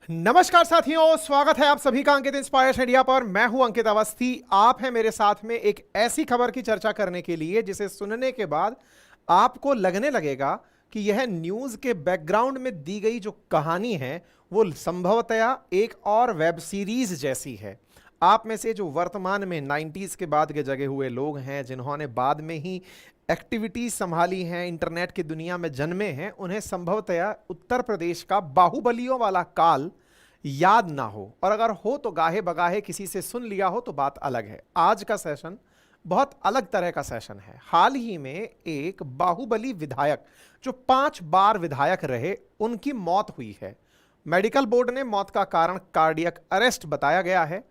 नमस्कार साथियों, स्वागत है आप सभी का अंकित इंस्पायर्स इंडिया पर। मैं हूं अंकित अवस्थी। आप हैं मेरे साथ में एक ऐसी खबर की चर्चा करने के लिए जिसे सुनने के बाद आपको लगने लगेगा कि यह न्यूज के बैकग्राउंड में दी गई जो कहानी है वो संभवतया एक और वेब सीरीज जैसी है। आप में से जो वर्तमान में 90s के बाद के जगे हुए लोग हैं, जिन्होंने बाद में ही एक्टिविटीज संभाली हैं, इंटरनेट की दुनिया में जन्मे हैं, उन्हें संभवतया उत्तर प्रदेश का बाहुबलियों वाला काल याद ना हो, और अगर हो तो गाहे बगाहे किसी से सुन लिया हो तो बात अलग है। आज का सेशन बहुत अलग तरह का सेशन है। हाल ही में एक बाहुबली विधायक जो 5 बार विधायक रहे, उनकी मौत हुई है। मेडिकल बोर्ड ने मौत का कारण कार्डियक अरेस्ट बताया गया है,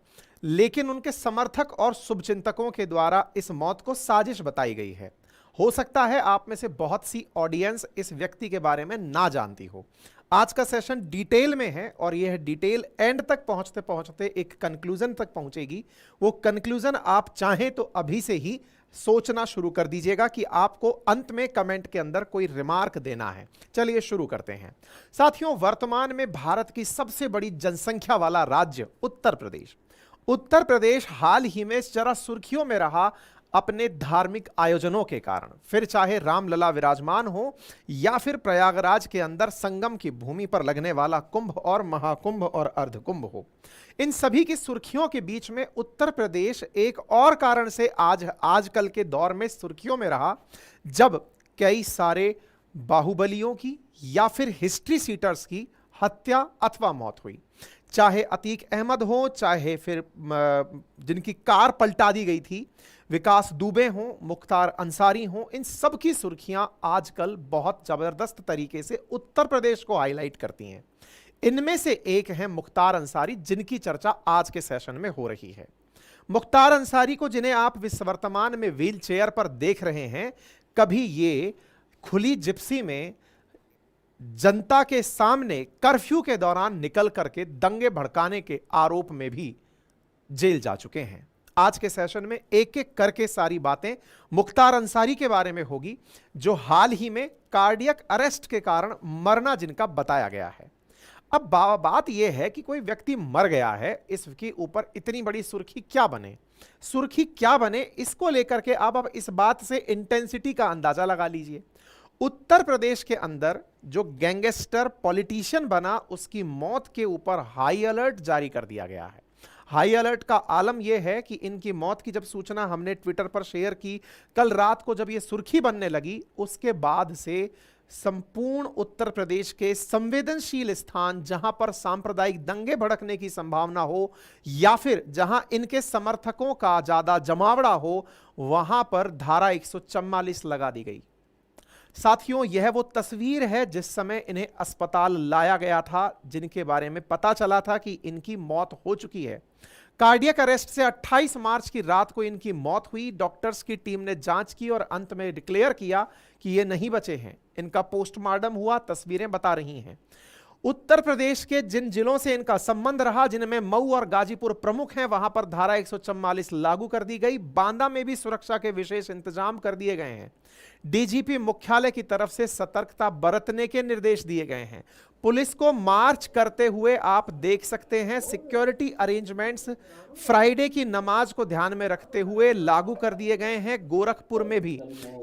लेकिन उनके समर्थक और शुभचिंतकों के द्वारा इस मौत को साजिश बताई गई है। हो सकता है आप में से बहुत सी ऑडियंस इस व्यक्ति के बारे में ना जानती हो। आज का सेशन डिटेल में है और यह डिटेल एंड तक पहुंचते पहुंचते एक कंक्लूजन तक पहुंचेगी। वो कंक्लूजन आप चाहें तो अभी से ही सोचना शुरू कर दीजिएगा कि आपको अंत में कमेंट के अंदर कोई रिमार्क देना है। चलिए शुरू करते हैं। साथियों, वर्तमान में भारत की सबसे बड़ी जनसंख्या वाला राज्य उत्तर प्रदेश। उत्तर प्रदेश हाल ही में जरा सुर्खियों में रहा अपने धार्मिक आयोजनों के कारण। फिर चाहे रामलला विराजमान हो या फिर प्रयागराज के अंदर संगम की भूमि पर लगने वाला कुंभ और महाकुंभ और अर्धकुंभ हो, इन सभी की सुर्खियों के बीच में उत्तर प्रदेश एक और कारण से आजकल के दौर में सुर्खियों में रहा, जब कई सारे बाहुबलियों की या फिर हिस्ट्री सीटर्स की हत्या अथवा मौत हुई। चाहे अतीक अहमद हो, चाहे फिर जिनकी कार पलटा दी गई थी, विकास दुबे हों, मुख्तार अंसारी हों, इन सब की सुर्खियां आजकल बहुत जबरदस्त तरीके से उत्तर प्रदेश को हाईलाइट करती हैं। इनमें से एक है मुख्तार अंसारी, जिनकी चर्चा आज के सेशन में हो रही है। मुख्तार अंसारी को, जिन्हें आप वर्तमान में व्हील चेयर पर देख रहे हैं, कभी ये खुली जिप्सी में जनता के सामने कर्फ्यू के दौरान निकल करके दंगे भड़काने के आरोप में भी जेल जा चुके हैं। आज के सेशन में एक एक करके सारी बातें मुख्तार अंसारी के बारे में होगी, जो हाल ही में कार्डियक अरेस्ट के कारण मरना जिनका बताया गया है। अब बात यह है कि कोई व्यक्ति मर गया है, इसके ऊपर इतनी बड़ी सुर्खी क्या बने। सुर्खी क्या बने, इसको लेकर के आप अब इस बात से इंटेंसिटी का अंदाजा लगा लीजिए। उत्तर प्रदेश के अंदर जो गैंगस्टर पॉलिटिशियन बना, उसकी मौत के ऊपर हाई अलर्ट जारी कर दिया गया है। हाई अलर्ट का आलम यह है कि इनकी मौत की जब सूचना हमने ट्विटर पर शेयर की, कल रात को जब यह सुर्खी बनने लगी, उसके बाद से संपूर्ण उत्तर प्रदेश के संवेदनशील स्थान, जहां पर सांप्रदायिक दंगे भड़कने की संभावना हो या फिर जहां इनके समर्थकों का ज्यादा जमावड़ा हो, वहां पर धारा 144 लगा दी गई। साथियों, यह वो तस्वीर है जिस समय इन्हें अस्पताल लाया गया था, जिनके बारे में पता चला था कि इनकी मौत हो चुकी है। कार्डियक अरेस्ट से 28 मार्च की रात को इनकी मौत हुई। डॉक्टर्स की टीम ने जांच की और अंत में डिक्लेयर किया कि ये नहीं बचे हैं। इनका पोस्टमार्टम हुआ, तस्वीरें बता रही हैं। उत्तर प्रदेश के जिन जिलों से इनका संबंध रहा, जिनमें मऊ और गाजीपुर प्रमुख हैं, वहां पर धारा 144 लागू कर दी गई। बांदा में भी सुरक्षा के विशेष इंतजाम कर दिए गए हैं। डीजीपी मुख्यालय की तरफ से सतर्कता बरतने के निर्देश दिए गए हैं। पुलिस को मार्च करते हुए आप देख सकते हैं। सिक्योरिटी अरेंजमेंट्स फ्राइडे की नमाज को ध्यान में रखते हुए लागू कर दिए गए हैं। गोरखपुर में भी,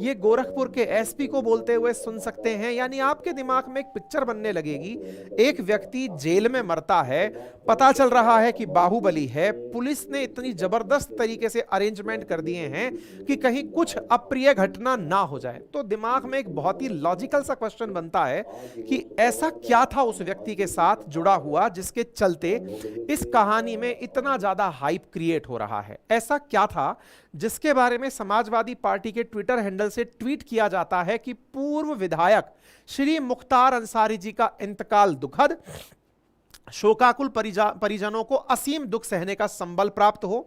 ये गोरखपुर के एसपी को बोलते हुए सुन सकते हैं। यानी आपके दिमाग में एक पिक्चर बनने लगेगी। एक व्यक्ति जेल में मरता है, पता चल रहा है कि बाहुबली है, पुलिस ने इतनी जबरदस्त तरीके से अरेंजमेंट कर दिए हैं कि कहीं कुछ अप्रिय घटना ना हो जाए। तो दिमाग में एक बहुत ही लॉजिकल सा क्वेश्चन बनता है कि ऐसा क्या था उस व्यक्ति के साथ जुड़ा हुआ, जिसके चलते इस कहानी में इतना ज्यादा हाइप क्रिएट हो रहा है। ऐसा क्या था जिसके बारे में समाजवादी पार्टी के ट्विटर हैंडल से ट्वीट किया जाता है कि पूर्व विधायक श्री मुख्तार अंसारी जी का इंतकाल दुखद, शोकाकुल परिजनों को असीम दुख सहने का संबल प्राप्त हो।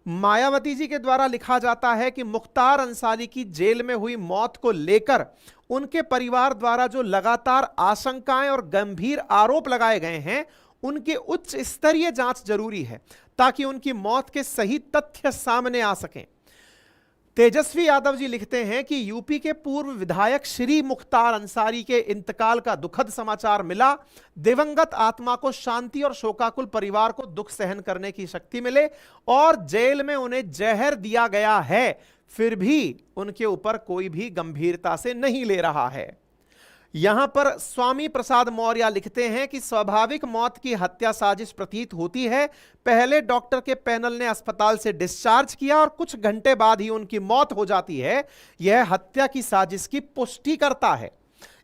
मायावती जी के द्वारा लिखा जाता है कि मुख्तार अंसारी की जेल में हुई मौत को लेकर उनके परिवार द्वारा जो लगातार आशंकाएं और गंभीर आरोप लगाए गए हैं, उनके उच्च स्तरीय जांच जरूरी है ताकि उनकी मौत के सही तथ्य सामने आ सकें। तेजस्वी यादव जी लिखते हैं कि यूपी के पूर्व विधायक श्री मुख्तार अंसारी के इंतकाल का दुखद समाचार मिला। दिवंगत आत्मा को शांति और शोकाकुल परिवार को दुख सहन करने की शक्ति मिले और जेल में उन्हें जहर दिया गया है, फिर भी उनके ऊपर कोई भी गंभीरता से नहीं ले रहा है। यहां पर स्वामी प्रसाद मौर्य लिखते हैं कि स्वाभाविक मौत की हत्या साजिश प्रतीत होती है। पहले डॉक्टर के पैनल ने अस्पताल से डिस्चार्ज किया और कुछ घंटे बाद ही उनकी मौत हो जाती है। यह हत्या की साजिश की पुष्टि करता है।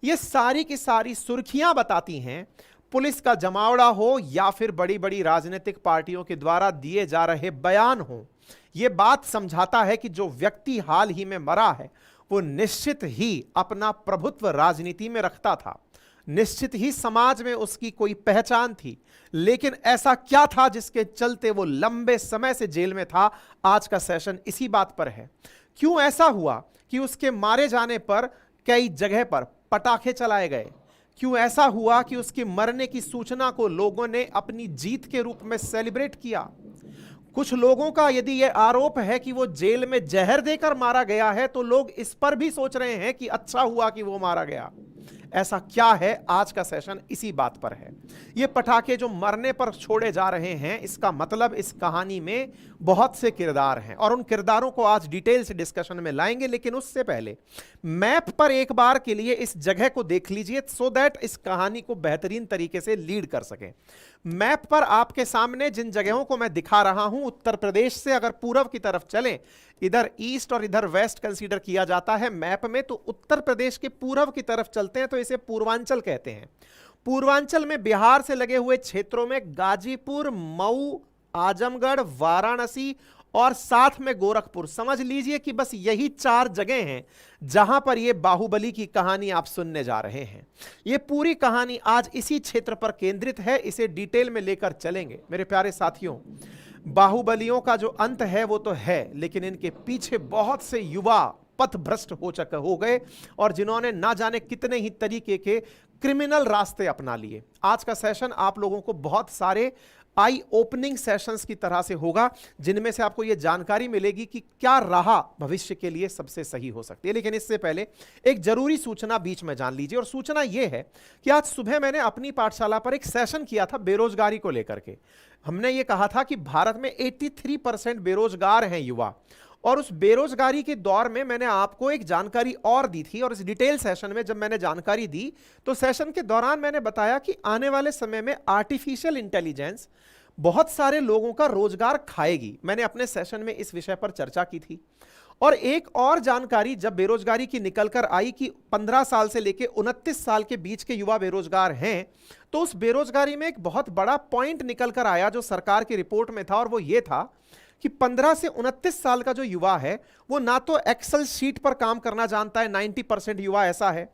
यह सारी की सारी सुर्खियां बताती हैं, पुलिस का जमावड़ा हो या फिर बड़ी बड़ी राजनीतिक पार्टियों के द्वारा दिए जा रहे बयान हो, यह बात समझाता है कि जो व्यक्ति हाल ही में मरा है वो निश्चित ही अपना प्रभुत्व राजनीति में रखता था, निश्चित ही समाज में उसकी कोई पहचान थी। लेकिन ऐसा क्या था जिसके चलते वो लंबे समय से जेल में था? आज का सेशन इसी बात पर है। क्यों ऐसा हुआ कि उसके मारे जाने पर कई जगह पर पटाखे चलाए गए? क्यों ऐसा हुआ कि उसके मरने की सूचना को लोगों ने अपनी जीत के रूप में सेलिब्रेट किया? कुछ लोगों का यदि यह आरोप है कि वो जेल में जहर देकर मारा गया है, तो लोग इस पर भी सोच रहे हैं कि अच्छा हुआ कि वो मारा गया। ऐसा क्या है? आज का सेशन इसी बात पर है। ये पटाखे जो मरने पर छोड़े जा रहे हैं, इसका मतलब इस कहानी में बहुत से किरदार हैं और उन किरदारों को आज डिटेल से डिस्कशन में लाएंगे। लेकिन उससे पहले मैप पर एक बार के लिए इस जगह को देख लीजिए, सो दैट इस कहानी को बेहतरीन तरीके से लीड कर सकें। मैप पर आपके सामने जिन जगहों को मैं दिखा रहा हूं, उत्तर प्रदेश से अगर पूर्व की तरफ चलें, इधर ईस्ट और इधर वेस्ट कंसीडर किया जाता है मैप में, तो उत्तर प्रदेश के पूर्व की तरफ चलते हैं तो इसे पूर्वांचल कहते हैं। पूर्वांचल में बिहार से लगे हुए क्षेत्रों में गाजीपुर, मऊ, आजमगढ़, वाराणसी और साथ में गोरखपुर, समझ लीजिए कि बस यही 4 जगह हैं जहां पर यह बाहुबली की कहानी आप सुनने जा रहे हैं। यह पूरी कहानी आज इसी क्षेत्र पर केंद्रित है, इसे डिटेल में लेकर चलेंगे। मेरे प्यारे साथियों, बाहुबलियों का जो अंत है वो तो है, लेकिन इनके पीछे बहुत से युवा पथभ्रष्ट हो गए और जिन्होंने ना जाने कितने ही तरीके के क्रिमिनल रास्ते अपना लिए। आज का सेशन आप लोगों को बहुत सारे आई ओपनिंग सेशंस की तरह से होगा, जिनमें से आपको यह जानकारी मिलेगी कि क्या राह भविष्य के लिए सबसे सही हो सकती है। लेकिन इससे पहले एक जरूरी सूचना बीच में जान लीजिए, और सूचना यह है कि आज सुबह मैंने अपनी पाठशाला पर एक सेशन किया था बेरोजगारी को लेकर के। हमने ये कहा था कि भारत में 83% बेरोजगार हैं युवा, और उस बेरोजगारी के दौर में मैंने आपको एक जानकारी और दी थी। और इस डिटेल सेशन में जब मैंने जानकारी दी तो सेशन के दौरान मैंने बताया कि आने वाले समय में आर्टिफिशियल इंटेलिजेंस बहुत सारे लोगों का रोजगार खाएगी। मैंने अपने सेशन में इस विषय पर चर्चा की थी। और एक और जानकारी जब बेरोजगारी की निकलकर आई कि 15 साल से लेकर 29 साल के बीच के युवा बेरोजगार हैं, तो उस बेरोजगारी में एक बहुत बड़ा पॉइंट निकलकर आया जो सरकार की रिपोर्ट में था, और वो ये था कि 15 से 29 साल का जो युवा है वो ना तो एक्सेल शीट पर काम करना जानता है, 90% युवा ऐसा है,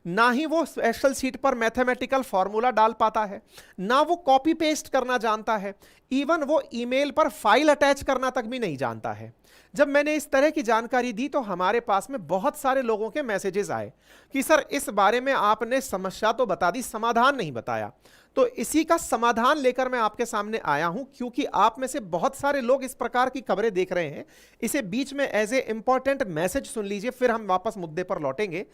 ना ही वो एक्सेल शीट पर मैथमेटिकल फॉर्मूला डाल पाता है, ना वो कॉपी पेस्ट करना जानता है, इवन वो ईमेल पर फाइल अटैच करना तक भी नहीं जानता है। जब मैंने इस तरह की जानकारी दी तो हमारे पास में बहुत सारे लोगों के मैसेजेस आए कि सर इस बारे में आपने समस्या तो बता दी, समाधान नहीं बताया। तो इसी का समाधान लेकर मैं आपके सामने आया हूं, क्योंकि आप में से बहुत सारे लोग इस प्रकार की खबरें देख रहे हैं। इसे बीच में एज ए इंपॉर्टेंट मैसेज सुन लीजिए, फिर हम वापस मुद्दे पर लौटेंगे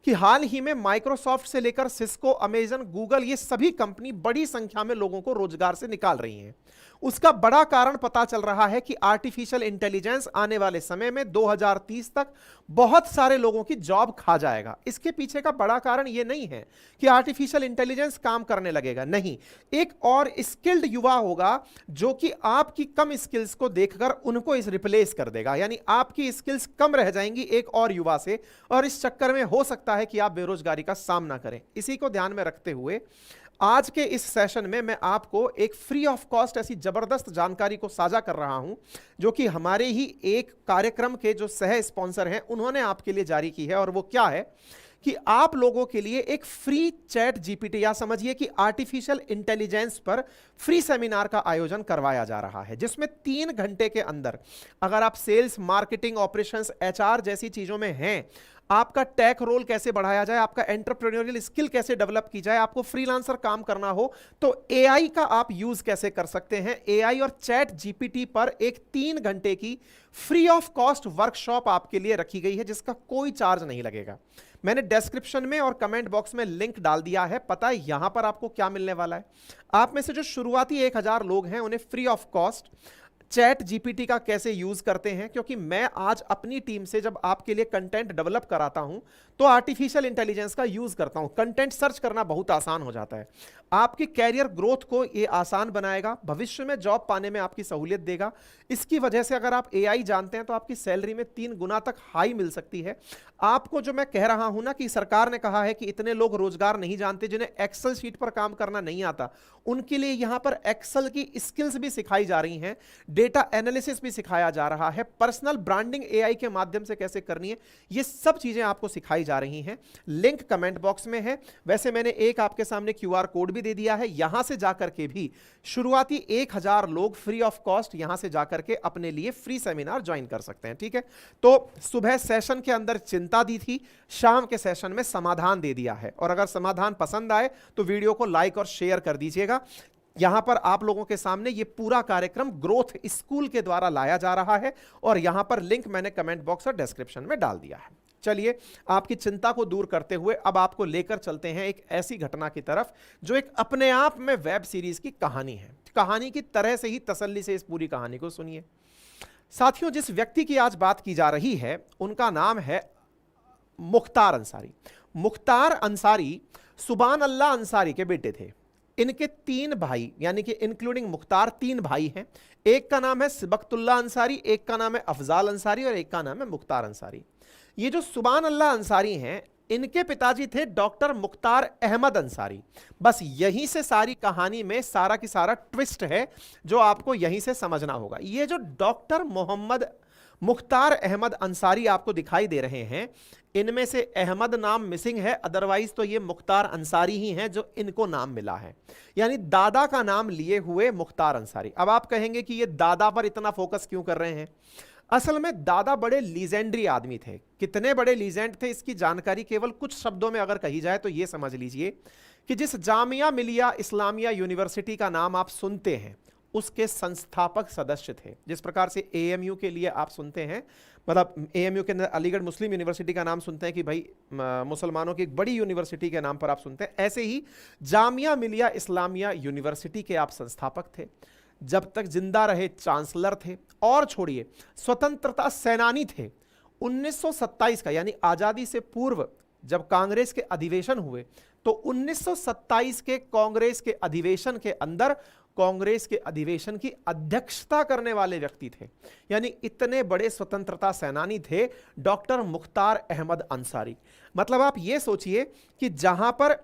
कि हाल ही में माइक्रोसॉफ्ट से लेकर सिस्को, अमेजन, गूगल, ये सभी कंपनी बड़ी संख्या में लोगों को रोजगार से निकाल रही हैं। उसका बड़ा कारण पता चल रहा है कि आर्टिफिशियल इंटेलिजेंस आने वाले समय में 2030 तक बहुत सारे लोगों की जॉब खा जाएगा। इसके पीछे का बड़ा कारण यह नहीं है कि आर्टिफिशियल इंटेलिजेंस काम करने लगेगा, नहीं, एक और स्किल्ड युवा होगा जो कि आपकी कम स्किल्स को देखकर उनको इस रिप्लेस कर देगा। यानी आपकी स्किल्स कम रह जाएंगी एक और युवा से, और इस चक्कर में हो सकता है कि आप बेरोजगारी का सामना करें। इसी को ध्यान में रखते हुए आज के इस सेशन में मैं आपको एक फ्री ऑफ कॉस्ट ऐसी जबरदस्त जानकारी को साझा कर रहा हूं, जो कि हमारे ही एक कार्यक्रम के जो सह स्पॉन्सर हैं उन्होंने आपके लिए जारी की है। और वो क्या है कि आप लोगों के लिए एक फ्री चैट जीपीटी, या समझिए कि आर्टिफिशियल इंटेलिजेंस पर फ्री सेमिनार का आयोजन करवाया जा रहा है, जिसमें 3 घंटे के अंदर अगर आप सेल्स, मार्केटिंग, ऑपरेशंस, एचआर जैसी चीजों में हैं, आपका टेक रोल कैसे बढ़ाया जाए, आपका एंटरप्रेन्योरियल स्किल कैसे डेवलप की जाए, आपको फ्रीलांसर काम करना हो तो एआई का आप यूज कैसे कर सकते हैं। एआई और चैट जीपीटी पर एक 3 घंटे की फ्री ऑफ कॉस्ट वर्कशॉप आपके लिए रखी गई है जिसका कोई चार्ज नहीं लगेगा। मैंने डिस्क्रिप्शन में और कमेंट बॉक्स में लिंक डाल दिया है। पता है यहां पर आपको क्या मिलने वाला है? आप में से जो शुरुआती 1000 लोग हैं उन्हें free of cost chat GPT का कैसे यूज करते हैं, क्योंकि मैं आज अपनी टीम से जब आपके लिए कंटेंट डेवलप कराता हूं तो आर्टिफिशियल इंटेलिजेंस का यूज करता हूं। कंटेंट सर्च करना बहुत आसान हो जाता है, आपकी कैरियर ग्रोथ को यह आसान बनाएगा, भविष्य में जॉब पाने में आपकी सहूलियत देगा। इसकी वजह से अगर आप एआई जानते हैं तो आपकी सैलरी में 3 गुना तक हाई मिल सकती है। आपको जो मैं कह रहा हूं ना कि सरकार ने कहा है कि इतने लोग रोजगार नहीं जानते जिन्हें एक्सेल शीट पर काम करना नहीं आता, उनके लिए यहां पर एक्सेल की स्किल्स भी सिखाई जा रही हैं, डेटा एनालिसिस भी सिखाया जा रहा है, पर्सनल ब्रांडिंग एआई के माध्यम से कैसे करनी है, ये सब चीजें आपको सिखाई जा रही हैं। लिंक कमेंट बॉक्स में है। वैसे मैंने एक आपके सामने क्यूआर कोड भी दे दिया है, यहां से जाकर के भी शुरुआती 1000 लोग फ्री ऑफ कॉस्ट यहां से जाकर के अपने लिए फ्री सेमिनार ज्वाइन कर सकते हैं। ठीक है, तो सुबह सेशन के अंदर चिंता दी थी, शाम के सेशन में समाधान दे दिया है। और अगर समाधान पसंद आए तो वीडियो को लाइक और शेयर कर दीजिएगा। यहां पर आप लोगों के सामने ये पूरा कार्यक्रम ग्रोथ स्कूल के द्वारा लाया जा रहा है और यहां पर लिंक मैंने कमेंट बॉक्स और डिस्क्रिप्शन में डाल दिया है। चलिए, आपकी चिंता को दूर करते हुए अब आपको लेकर चलते हैं एक ऐसी घटना की तरफ जो एक अपने आप में वेब सीरीज की कहानी है। कहानी की तरह से ही तसल्ली से इस पूरी कहानी को सुनिए। साथियों, जिस व्यक्ति की आज बात की जा रही है उनका नाम है मुख्तार अंसारी। मुख्तार अंसारी सुबान अल्लाह अंसारी के बेटे थे। इनके 3 भाई यानी कि इंक्लूडिंग मुख्तार 3 भाई हैं। एक का नाम है सिबकतुल्लाह अंसारी, एक का नाम है अफजाल अंसारी और एक का नाम है मुख्तार अंसारी। ये जो सुबान अल्लाह अंसारी हैं, इनके पिताजी थे डॉक्टर मुख्तार अहमद अंसारी। बस यहीं से सारी कहानी में सारा की सारा ट्विस्ट है जो आपको यहीं से समझना होगा। ये जो डॉक्टर मोहम्मद मुख्तार अहमद अंसारी आपको दिखाई दे रहे हैं, इनमें से अहमद नाम मिसिंग है, अदरवाइज तो ये मुख्तार अंसारी ही हैं जो इनको नाम मिला है, यानी दादा का नाम लिए हुए मुख्तार अंसारी। अब आप कहेंगे कि ये दादा पर इतना फोकस क्यों कर रहे हैं? असल में दादा बड़े लीजेंडरी आदमी थे। कितने बड़े लीजेंड थे इसकी जानकारी केवल कुछ शब्दों में अगर कही जाए तो ये समझ लीजिए कि जिस जामिया मिलिया इस्लामिया यूनिवर्सिटी का नाम आप सुनते हैं उसके संस्थापक सदस्य थे। जिस प्रकार से एएमयू के लिए आप सुनते हैं, मतलब एएमयू के अंदर अलीगढ़ मुस्लिम यूनिवर्सिटी का नाम सुनते हैं कि भाई मुसलमानों की एक बड़ी यूनिवर्सिटी के नाम पर आप सुनते हैं, ऐसे ही जामिया मिलिया इस्लामिया यूनिवर्सिटी के आप संस्थापक थे। जब तक जिंदा रहे चांसलर थे और छोड़िए स्वतंत्रता सेनानी थे। 1927 का यानी आजादी से पूर्व जब कांग्रेस के अधिवेशन हुए तो 1927 के कांग्रेस के अधिवेशन के अंदर कांग्रेस के अधिवेशन की अध्यक्षता करने वाले व्यक्ति थे, यानी इतने बड़े स्वतंत्रता सेनानी थे डॉक्टर मुख्तार अहमद अंसारी। मतलब आप ये सोचिए कि जहां पर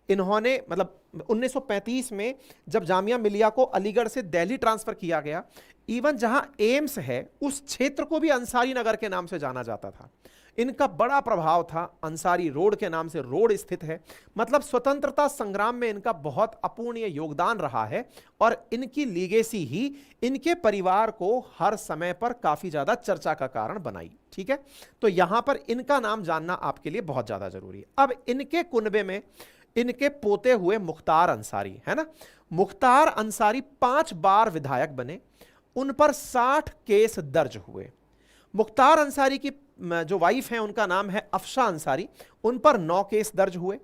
इन्होंने मतलब 1935 में जब जामिया मिलिया को अलीगढ़ से दिल्ली ट्रांसफर किया गया, इवन जहां एम्स है उस क्षेत्र को भी अंसारी नगर के नाम से जाना जाता था। इनका बड़ा प्रभाव था। अंसारी रोड के नाम से रोड स्थित है। मतलब स्वतंत्रता संग्राम में इनका बहुत अपूर्णीय योगदान रहा है और इनकी लीगेसी ही इनके परिवार को हर समय पर काफी ज्यादा चर्चा का कारण बनाई। ठीक है, तो यहां पर इनका नाम जानना आपके लिए बहुत ज्यादा जरूरी है। अब इनके कुनबे में इनके पोते हुए मुख्तार अंसारी है ना। मुख्तार अंसारी 5 बार विधायक बने, उन पर 60 केस दर्ज हुए। मुख्तार अंसारी की जो वाइफ है उनका नाम है अफशा अंसारी, उन पर 9 केस दर्ज हुए।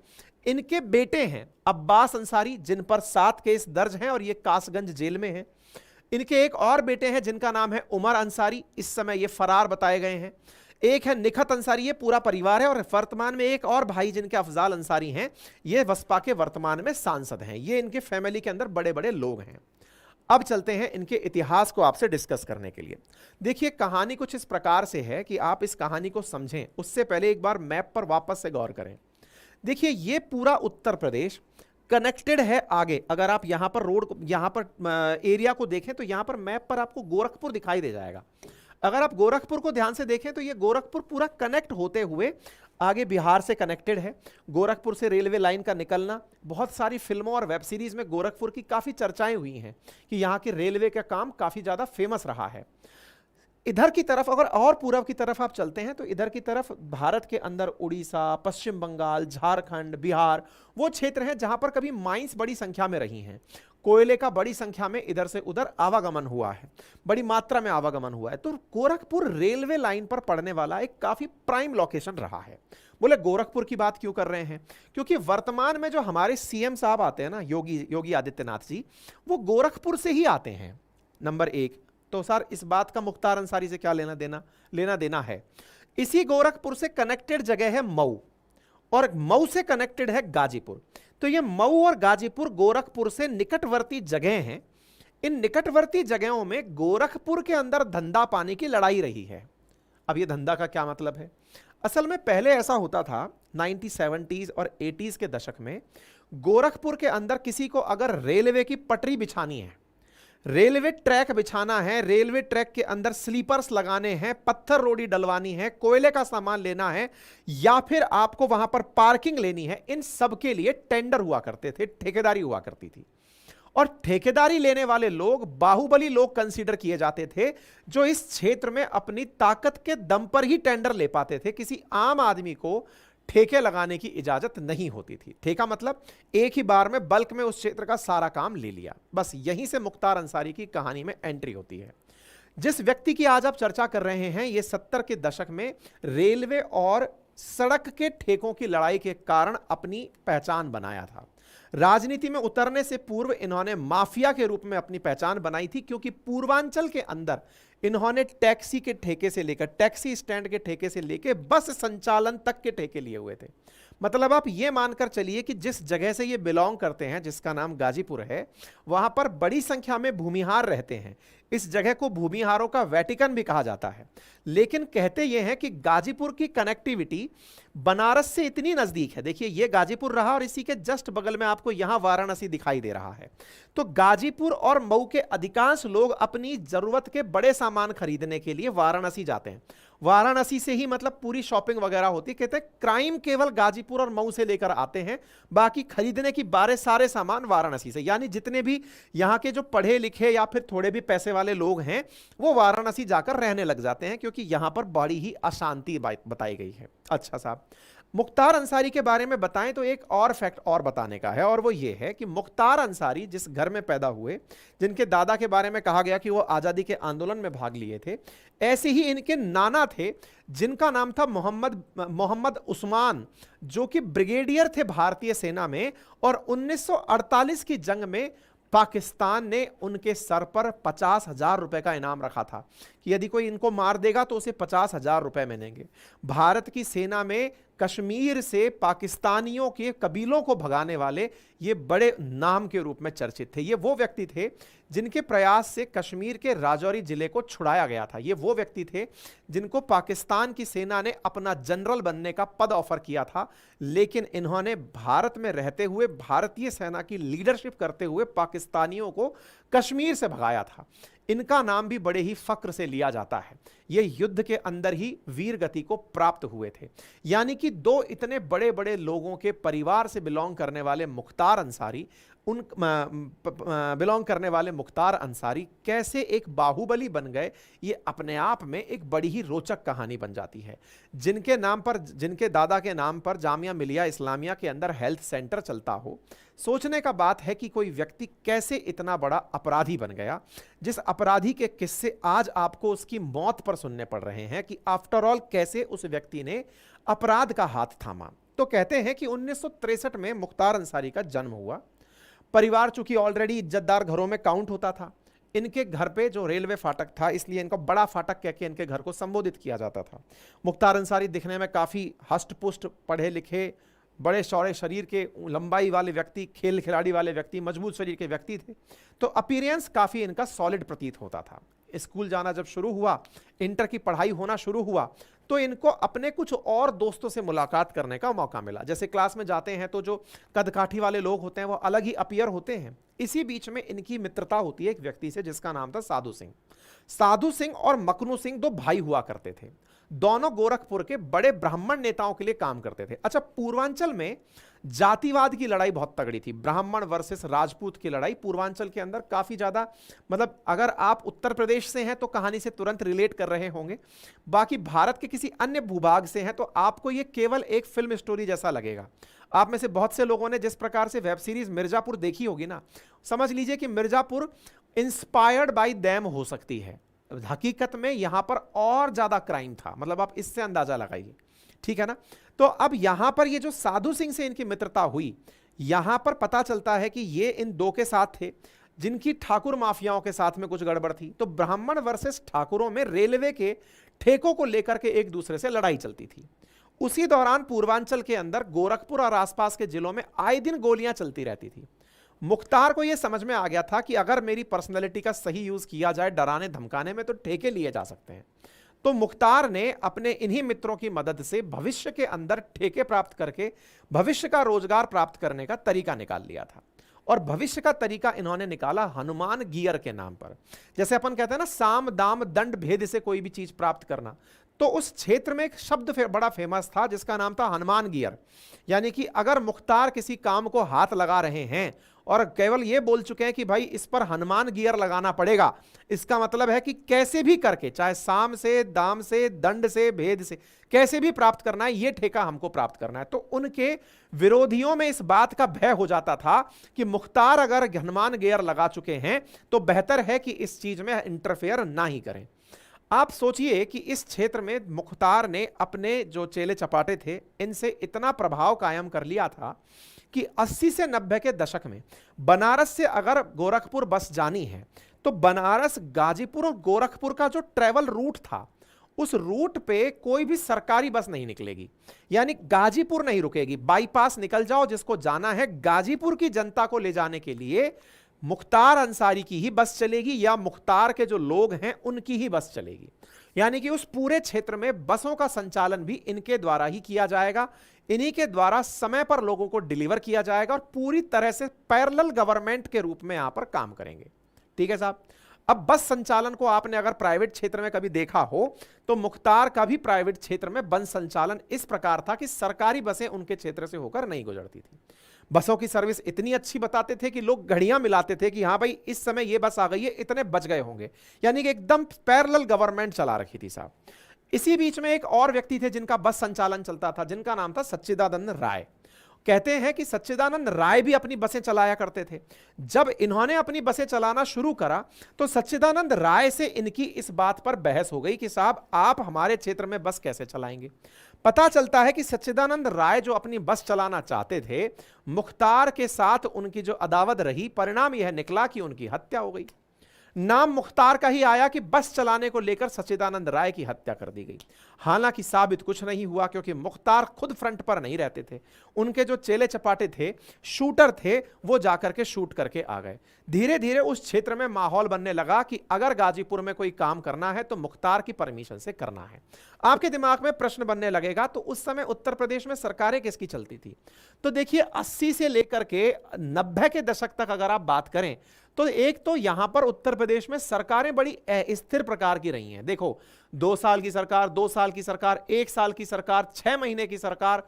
इनके बेटे हैं अब्बास अंसारी जिन पर 7 केस दर्ज हैं और ये कासगंज जेल में हैं। इनके एक और बेटे हैं जिनका नाम है उमर अंसारी, इस समय ये फरार बताए गए हैं। एक है निखत अंसारी, ये पूरा परिवार है। और वर्तमान में एक और भाई जिनके अफजाल अंसारी हैं, ये बसपा के वर्तमान में सांसद हैं। ये इनके फैमिली के अंदर बड़े बड़े लोग हैं। अब चलते हैं इनके इतिहास को आपसे डिस्कस करने के लिए। देखिए, कहानी कुछ इस प्रकार से है कि आप इस कहानी को समझें उससे पहले एक बार मैप पर वापस से गौर करें। देखिए, ये पूरा उत्तर प्रदेश कनेक्टेड है आगे। अगर आप यहां पर रोड यहां पर एरिया को देखें तो यहां पर मैप पर आपको गोरखपुर दिखाई दे जाएगा। अगर आप गोरखपुर को ध्यान से देखें तो ये गोरखपुर पूरा कनेक्ट होते हुए आगे बिहार से कनेक्टेड है। गोरखपुर से रेलवे लाइन का निकलना, बहुत सारी फिल्मों और वेब सीरीज में गोरखपुर की काफी चर्चाएं हुई हैं कि यहाँ के रेलवे का काम काफी ज्यादा फेमस रहा है। इधर की तरफ अगर और पूर्व की तरफ आप चलते हैं तो इधर की तरफ भारत के अंदर उड़ीसा, पश्चिम बंगाल, झारखंड, बिहार वो क्षेत्र हैं जहां पर कभी माइंस बड़ी संख्या में रही हैं, कोयले का बड़ी संख्या में इधर से उधर आवागमन हुआ है, बड़ी मात्रा में आवागमन हुआ है। तो गोरखपुर रेलवे लाइन पर पड़ने वाला एक काफी प्राइम लोकेशन रहा है। बोले गोरखपुर की बात क्यों कर रहे हैं? क्योंकि वर्तमान में जो हमारे सीएम साहब आते हैं ना, योगी आदित्यनाथ जी, वो गोरखपुर से ही आते हैं, नंबर एक। तो सर इस बात का मुख्तार अंसारी से क्या लेना देना है? इसी गोरखपुर से कनेक्टेड जगह है मऊ, और मऊ से कनेक्टेड है गाजीपुर। तो ये मऊ और गाजीपुर गोरखपुर से निकटवर्ती जगह हैं। इन निकटवर्ती जगहों में गोरखपुर के अंदर धंधा पानी की लड़ाई रही है। अब ये धंधा का क्या मतलब है? असल में पहले ऐसा होता था 1970s और 80s के दशक में, गोरखपुर के अंदर किसी को अगर रेलवे की पटरी बिछानी है, रेलवे ट्रैक बिछाना है, रेलवे ट्रैक के अंदर स्लीपर्स लगाने हैं, पत्थर रोडी डलवानी है, कोयले का सामान लेना है, या फिर आपको वहां पर पार्किंग लेनी है, इन सब के लिए टेंडर हुआ करते थे, ठेकेदारी हुआ करती थी। और ठेकेदारी लेने वाले लोग बाहुबली लोग कंसीडर किए जाते थे, जो इस क्षेत्र में अपनी ताकत के दम पर ही टेंडर ले पाते थे। किसी आम आदमी को ठेके लगाने की इजाजत नहीं होती थी। ठेका मतलब एक ही बार में बल्क में उस क्षेत्र का सारा काम ले लिया। बस यहीं से मुख्तार अंसारी की कहानी में एंट्री होती है। जिस व्यक्ति की आज आप चर्चा कर रहे हैं, ये 70 के दशक में रेलवे और सड़क के ठेकों की लड़ाई के कारण अपनी पहचान बनाया था। राजनीति में उतरने से पूर्व इन्होंने माफिया के रूप में अपनी पहचान बनाई थी, क्योंकि पूर्वांचल के अंदर इन्होंने टैक्सी के ठेके से लेकर, टैक्सी स्टैंड के ठेके से लेकर बस संचालन तक के ठेके लिए हुए थे। मतलब आप ये मानकर चलिए कि जिस जगह से ये बिलोंग करते हैं, जिसका नाम गाजीपुर है, वहां पर बड़ी संख्या में भूमिहार रहते हैं। इस जगह को भूमिहारों का वेटिकन भी कहा जाता है। लेकिन कहते ये हैं कि गाजीपुर की कनेक्टिविटी बनारस से इतनी नजदीक है। देखिए ये गाजीपुर रहा और इसी के जस्ट बगल में आपको यहां वाराणसी दिखाई दे रहा है। तो गाजीपुर और मऊ के अधिकांश लोग अपनी जरूरत के बड़े सामान खरीदने के लिए वाराणसी जाते हैं। वाराणसी से ही मतलब पूरी शॉपिंग वगैरह होती है। कहते हैं क्राइम केवल गाजीपुर और मऊ से लेकर आते हैं, बाकी खरीदने की सारे सामान वाराणसी से। यानी जितने भी यहाँ के जो पढ़े लिखे या फिर थोड़े भी पैसे वाले लोग हैं, वो वाराणसी जाकर रहने लग जाते हैं, क्योंकि यहाँ पर बड़ी ही अशांति बताई गई है। अच्छा साहब, मुख्तार अंसारी के बारे में बताएं तो एक और फैक्ट और बताने का है, और वो ये है कि मुख्तार अंसारी जिस घर में पैदा हुए, जिनके दादा के बारे में कहा गया कि वो आज़ादी के आंदोलन में भाग लिए थे, ऐसे ही इनके नाना थे जिनका नाम था मोहम्मद उस्मान, जो कि ब्रिगेडियर थे भारतीय सेना में। और 1948 की जंग में पाकिस्तान ने उनके सर पर 50,000 रुपए का इनाम रखा था कि यदि कोई इनको मार देगा तो उसे 50,000 रुपए मिलेंगे। भारत की सेना में कश्मीर से पाकिस्तानियों के कबीलों को भगाने वाले ये बड़े नाम के रूप में चर्चित थे। ये वो व्यक्ति थे जिनके प्रयास से कश्मीर के राजौरी जिले को छुड़ाया गया था। ये वो व्यक्ति थे जिनको पाकिस्तान की सेना ने अपना जनरल बनने का पद ऑफर किया था, लेकिन इन्होंने भारत में रहते हुए भारतीय सेना की लीडरशिप करते हुए पाकिस्तानियों को कश्मीर से भगाया था। इनका नाम भी बड़े ही फक्र से लिया जाता है। ये युद्ध के अंदर ही वीर गति को प्राप्त हुए थे। यानी कि दो इतने बड़े बड़े लोगों के परिवार से बिलोंग करने वाले मुख्तार अंसारी कैसे एक बाहुबली बन गए, ये अपने आप में एक बड़ी ही रोचक कहानी बन जाती है। जिनके दादा के नाम पर जामिया मिलिया इस्लामिया के अंदर हेल्थ सेंटर चलता हो, सोचने का बात है कि कोई व्यक्ति कैसे इतना बड़ा अपराधी बन गया, जिस अपराधी के किस्से आज आपको उसकी मौत पर सुनने पड़ रहे हैं कि आफ्टर ऑल कैसे उस व्यक्ति ने अपराध का हाथ थामा। तो कहते हैं कि 1963 में मुख्तार अंसारी का जन्म हुआ। परिवार चूंकि ऑलरेडी इज्जतदार घरों में काउंट होता था, इनके घर पे जो रेलवे फाटक था, इसलिए इनको बड़ा फाटक कह के इनके घर को संबोधित किया जाता था। मुख्तार अंसारी दिखने में काफ़ी हष्ट पुष्ट, पढ़े लिखे, बड़े चौड़े शरीर के, लंबाई वाले व्यक्ति, खेल खिलाड़ी वाले व्यक्ति, मजबूत शरीर के व्यक्ति थे। तो अपीयरेंस काफ़ी इनका सॉलिड प्रतीत होता था। स्कूल जाना जब शुरू हुआ, इंटर की पढ़ाई होना शुरू हुआ, तो इनको अपने कुछ और दोस्तों से मुलाकात करने का मौका मिला। जैसे क्लास में जाते हैं तो जो कदकाठी वाले लोग होते हैं वो अलग ही अपीयर होते हैं। इसी बीच में इनकी मित्रता होती है एक व्यक्ति से जिसका नाम था साधु सिंह। साधु सिंह और मकनू सिंह दो भाई हुआ करते थे। दोनों गोरखपुर के बड़े ब्राह्मण नेताओं के लिए काम करते थे। अच्छा, पूर्वांचल में जातिवाद की लड़ाई बहुत तगड़ी थी, ब्राह्मण वर्सेस राजपूत की लड़ाई पूर्वांचल के अंदर काफी ज्यादा, मतलब अगर आप उत्तर प्रदेश से हैं तो कहानी से तुरंत रिलेट कर रहे होंगे, बाकी भारत के किसी अन्य भूभाग से हैं तो आपको यह केवल एक फिल्म स्टोरी जैसा लगेगा। आप में से बहुत से लोगों ने जिस प्रकार से वेब सीरीज मिर्जापुर देखी होगी ना, समझ लीजिए कि मिर्जापुर इंस्पायर्ड बाय देम हो सकती है। हकीकत में यहां पर और ज्यादा क्राइम था, मतलब आप इससे अंदाजा लगाइए, ठीक है ना। तो अब यहां पर ये जो साधु सिंह से इनकी मित्रता हुई, यहां पर पता चलता है कि ये इन दो के साथ थे जिनकी ठाकुर माफियाओं के साथ में कुछ गड़बड़ थी। तो ब्राह्मण वर्सेस ठाकुरों में रेलवे के ठेकों को लेकर के एक दूसरे से लड़ाई चलती थी। उसी दौरान पूर्वांचल के अंदर गोरखपुर और आसपास के जिलों में आए दिन गोलियां चलती रहती थी। मुख्तार को यह समझ में आ गया था कि अगर मेरी पर्सनैलिटी का सही यूज किया जाए डराने धमकाने में तो ठेके लिए जा सकते हैं। तो मुख्तार ने अपने इन्हीं मित्रों की मदद से भविष्य के अंदर ठेके प्राप्त करके भविष्य का रोजगार प्राप्त करने का तरीका निकाल लिया था। और भविष्य का तरीका इन्होंने निकाला हनुमान गियर के नाम पर। जैसे अपन कहते हैं ना, साम दाम दंड भेद से कोई भी चीज प्राप्त करना, तो उस क्षेत्र में एक शब्द बड़ा फेमस था जिसका नाम था हनुमान गियर। यानी कि अगर मुख्तार किसी काम को हाथ लगा रहे हैं और केवल यह बोल चुके हैं कि भाई इस पर हनुमान गियर लगाना पड़ेगा, इसका मतलब है कि कैसे भी करके, चाहे साम से, दाम से, दंड से, भेद से, कैसे भी प्राप्त करना है, यह ठेका हमको प्राप्त करना है। तो उनके विरोधियों में इस बात का भय हो जाता था कि मुख्तार अगर हनुमान गियर लगा चुके हैं तो बेहतर है कि इस चीज में इंटरफेयर ना ही करें। आप सोचिए कि इस क्षेत्र में मुख्तार ने अपने जो चेले चपाटे थे इनसे इतना प्रभाव कायम कर लिया था कि 80 से 90 के दशक में बनारस से अगर गोरखपुर बस जानी है तो बनारस, गाजीपुर और गोरखपुर का जो ट्रेवल रूट था, उस रूट पे कोई भी सरकारी बस नहीं निकलेगी। यानी गाजीपुर नहीं रुकेगी, बाईपास निकल जाओ, जिसको जाना है गाजीपुर की जनता को ले जाने के लिए मुख्तार अंसारी की ही बस चलेगी या मुख्तार के जो लोग हैं उनकी ही बस चलेगी। यानी कि उस पूरे क्षेत्र में बसों का संचालन भी इनके द्वारा ही किया जाएगा, इन्हीं के द्वारा समय पर लोगों को डिलीवर किया जाएगा और पूरी तरह से पैरेलल गवर्नमेंट के रूप में यहां पर काम करेंगे। ठीक है साहब। अब बस संचालन को आपने अगर प्राइवेट क्षेत्र में कभी देखा हो तो मुख्तार का भी प्राइवेट क्षेत्र में बस संचालन इस प्रकार था कि सरकारी बसें उनके क्षेत्र से होकर नहीं गुजरती थी। बसों की सर्विस इतनी अच्छी बताते थे कि लोग घड़ियां मिलाते थे कि हां भाई इस समय ये बस आ गई है, इतने बच गए होंगे। यानी कि एकदम पैरेलल गवर्नमेंट चला रखी थी साहब। इसी बीच में एक और व्यक्ति थे जिनका बस संचालन चलता था, जिनका नाम था सच्चिदानंद राय। कहते हैं कि सच्चिदानंद राय भी अपनी बसें चलाया करते थे। जब इन्होंने अपनी बसें चलाना शुरू करा तो सच्चिदानंद राय से इनकी इस बात पर बहस हो गई कि साहब आप हमारे क्षेत्र में बस कैसे चलाएंगे। पता चलता है कि सच्चिदानंद राय जो अपनी बस चलाना चाहते थे, मुख्तार के साथ उनकी जो अदावत रही, परिणाम यह निकला कि उनकी हत्या हो गई। नाम मुख्तार का ही आया कि बस चलाने को लेकर सच्चिदानंद राय की हत्या कर दी गई। हालांकि साबित कुछ नहीं हुआ क्योंकि मुख्तार खुद फ्रंट पर नहीं रहते थे, उनके जो चेले चपाटे थे, शूटर थे, वो जाकर के शूट करके आ गए। धीरे धीरे उस क्षेत्र में माहौल बनने लगा कि अगर गाजीपुर में कोई काम करना है तो मुख्तार की परमिशन से करना है। आपके दिमाग में प्रश्न बनने लगेगा तो उस समय उत्तर प्रदेश में सरकारें किसकी चलती थी? तो देखिए 80 से लेकर के 90 के दशक तक अगर आप बात करें तो एक तो यहां पर उत्तर प्रदेश में सरकारें बड़ी स्थिर प्रकार की रही हैं। देखो 2 साल की सरकार, 2 साल की सरकार, 1 साल की सरकार, 6 महीने की सरकार,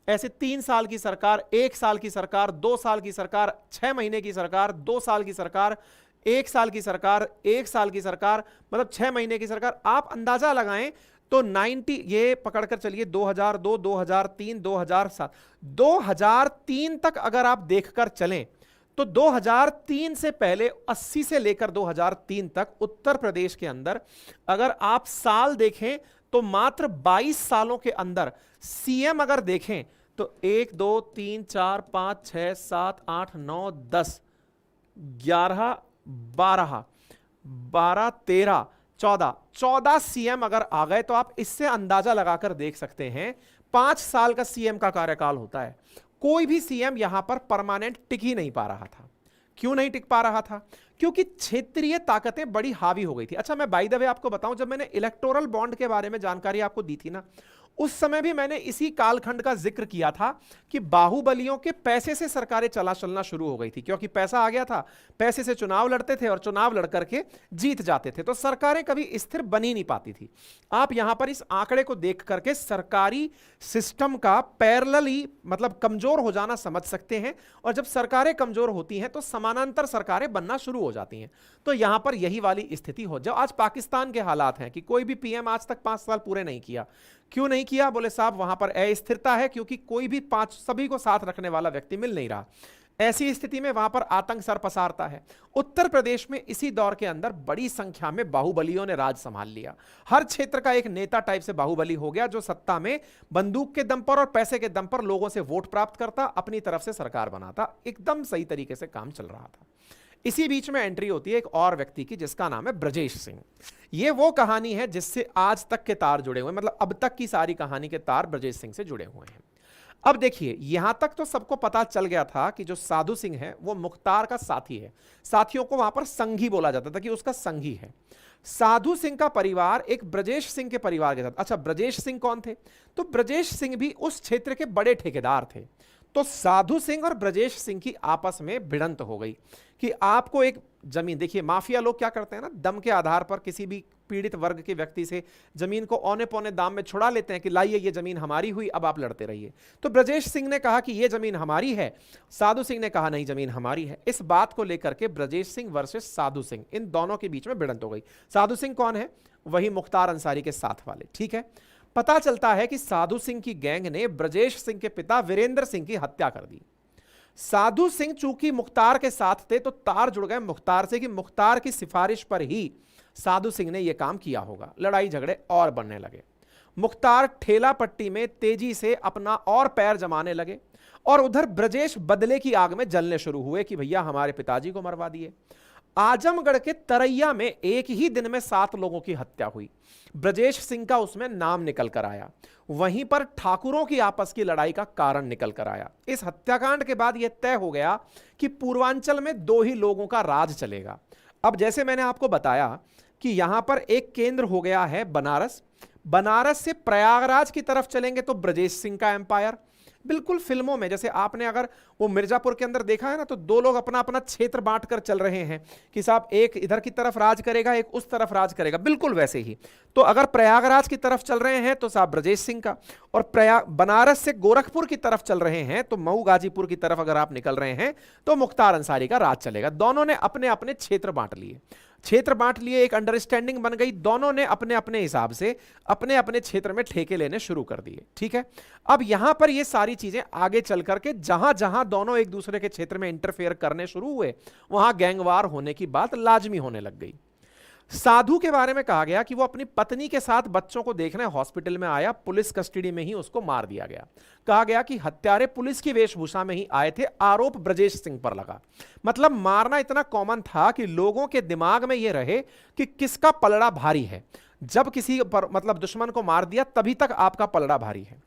ऐसे 3 साल की सरकार, 1 साल की सरकार, 2 साल की सरकार, 6 महीने की सरकार, 2 साल की सरकार, 1 साल की सरकार, 1 साल की सरकार, मतलब 6 महीने की सरकार। आप अंदाजा लगाएं तो 90 ये पकड़कर चलिए 2002, 2003, 2007, 2003 तक अगर आप देखकर चलें तो 2003 से पहले 80 से लेकर 2003 तक उत्तर प्रदेश के अंदर अगर आप साल देखें तो मात्र 22 सालों के अंदर सीएम अगर देखें तो 1 2 3 4 5 6 7 8 9 10 11 12 12 13 14 सीएम अगर आ गए तो आप इससे अंदाजा लगाकर देख सकते हैं 5 साल का सीएम का कार्यकाल होता है। कोई भी सीएम यहां पर परमानेंट टिक ही नहीं पा रहा था। क्यों नहीं टिक पा रहा था? क्योंकि क्षेत्रीय ताकतें बड़ी हावी हो गई थी। अच्छा, मैं बाय द वे आपको बताऊं, जब मैंने इलेक्टोरल बॉन्ड के बारे में जानकारी आपको दी थी ना, उस समय भी मैंने इसी कालखंड का जिक्र किया था कि बाहुबलियों के पैसे से सरकारें चलना शुरू हो गई थी, क्योंकि पैसा आ गया था, पैसे से चुनाव लड़ते थे और चुनाव लड़ करके जीत जाते थे, तो सरकारें कभी स्थिर बनी नहीं पाती थी। आप यहां पर इस आंकड़े को देख करके सरकारी सिस्टम का पैरेलली मतलब कमजोर हो जाना समझ सकते हैं, और जब सरकारें कमजोर होती हैं तो समानांतर सरकारें बनना शुरू हो जाती हैं। तो यहां पर यही वाली स्थिति हो, जब आज पाकिस्तान के हालात हैं कि कोई भी पीएम आज तक 5 साल पूरे नहीं किया। क्यों नहीं किया? बोले साहब वहां पर अस्थिरता है, क्योंकि कोई भी सभी को साथ रखने वाला व्यक्ति मिल नहीं रहा। ऐसी स्थिति में वहां पर आतंक सर पसारता है। उत्तर प्रदेश में इसी दौर के अंदर बड़ी संख्या में बाहुबलियों ने राज संभाल लिया। हर क्षेत्र का एक नेता टाइप से बाहुबली हो गया, जो सत्ता में बंदूक के दम पर और पैसे के दम पर लोगों से वोट प्राप्त करता, अपनी तरफ से सरकार बनाता। एकदम सही तरीके से काम चल रहा था। इसी बीच में एंट्री होती है एक और व्यक्ति की, जिसका नाम है ब्रजेश सिंह। ये वो कहानी है जिससे आज तक के तार जुड़े हुए हैं, मतलब अब तक की सारी कहानी के तार ब्रजेश सिंह से जुड़े हुए हैं। अब देखिए, यहां तक तो सबको पता चल गया था कि जो साधु सिंह है वो मुख्तार का साथी है। साथियों को वहां पर संघी बोला जाता था कि उसका संघी है। साधु सिंह का परिवार एक ब्रजेश सिंह के परिवार के साथ। अच्छा, ब्रजेश सिंह कौन थे? तो ब्रजेश सिंह भी उस क्षेत्र के बड़े ठेकेदार थे। तो साधु सिंह और ब्रजेश सिंह की आपस में भिड़ंत हो गई कि आपको एक जमीन, देखिए माफिया लोग क्या करते हैं ना, दम के आधार पर किसी भी पीड़ित वर्ग के व्यक्ति से जमीन को औने पौने दाम में छुड़ा लेते हैं कि लाइए ये जमीन हमारी हुई, अब आप लड़ते रहिए। तो ब्रजेश सिंह ने कहा कि ये जमीन हमारी है, साधु सिंह ने कहा नहीं जमीन हमारी है। इस बात को लेकर के ब्रजेश सिंह वर्सेस साधु सिंह, इन दोनों के बीच में भिड़ंत हो गई। साधु सिंह कौन है? वही मुख्तार अंसारी के साथ वाले, ठीक है। पता चलता है कि साधु सिंह की गैंग ने ब्रजेश सिंह के पिता वीरेंद्र सिंह की हत्या कर दी। साधु सिंह चूंकि मुख्तार के साथ थे तो तार जुड़ गए मुख्तार से कि मुख्तार की सिफारिश पर ही साधु सिंह ने यह काम किया होगा। लड़ाई झगड़े और बढ़ने लगे। मुख्तार ठेला पट्टी में तेजी से अपना और पैर जमाने लगे, और उधर ब्रजेश बदले की आग में जलने शुरू हुए कि भैया हमारे पिताजी को मरवा दिए। आजमगढ़ के तरैया में एक ही दिन में 7 लोगों की हत्या हुई। ब्रजेश सिंह का उसमें नाम निकल कर आया। वहीं पर ठाकुरों की आपस की लड़ाई का कारण निकल कर आया। इस हत्याकांड के बाद यह तय हो गया कि पूर्वांचल में 2 ही लोगों का राज चलेगा। अब जैसे मैंने आपको बताया कि यहां पर एक केंद्र हो गया है बनारस। बनारस से प्रयागराज की तरफ चलेंगे तो ब्रजेश सिंह का एम्पायर। बिल्कुल फिल्मों में जैसे आपने अगर वो मिर्जापुर के अंदर देखा है ना, तो 2 लोग अपना अपना क्षेत्र बांट कर चल रहे हैं कि साहब एक इधर की तरफ राज करेगा, एक उस तरफ राज करेगा, बिल्कुल वैसे ही। तो अगर प्रयागराज की तरफ चल रहे हैं तो साहब ब्रजेश सिंह का, और बनारस से गोरखपुर की तरफ चल रहे हैं तो मऊ गाजीपुर की तरफ अगर आप निकल रहे हैं तो मुख्तार अंसारी का राज चलेगा। दोनों ने अपने अपने क्षेत्र बांट लिए। एक अंडरस्टैंडिंग बन गई। दोनों ने अपने अपने हिसाब से अपने अपने क्षेत्र में ठेके लेने शुरू कर दिए, ठीक है। अब यहां पर ये सारी चीजें आगे चल करके जहां जहां दोनों एक दूसरे के क्षेत्र में इंटरफेयर करने शुरू हुए, वहां गैंगवार होने की बात लाजमी होने लग गई। साधु के बारे में कहा गया कि वो अपनी पत्नी के साथ बच्चों को देखने हॉस्पिटल में आया, पुलिस कस्टडी में ही उसको मार दिया गया। कहा गया कि हत्यारे पुलिस की वेशभूषा में ही आए थे, आरोप ब्रजेश सिंह पर लगा। मतलब मारना इतना कॉमन था कि लोगों के दिमाग में यह रहे कि किसका पलड़ा भारी है। जब किसी पर मतलब दुश्मन को मार दिया तभी तक आपका पलड़ा भारी है।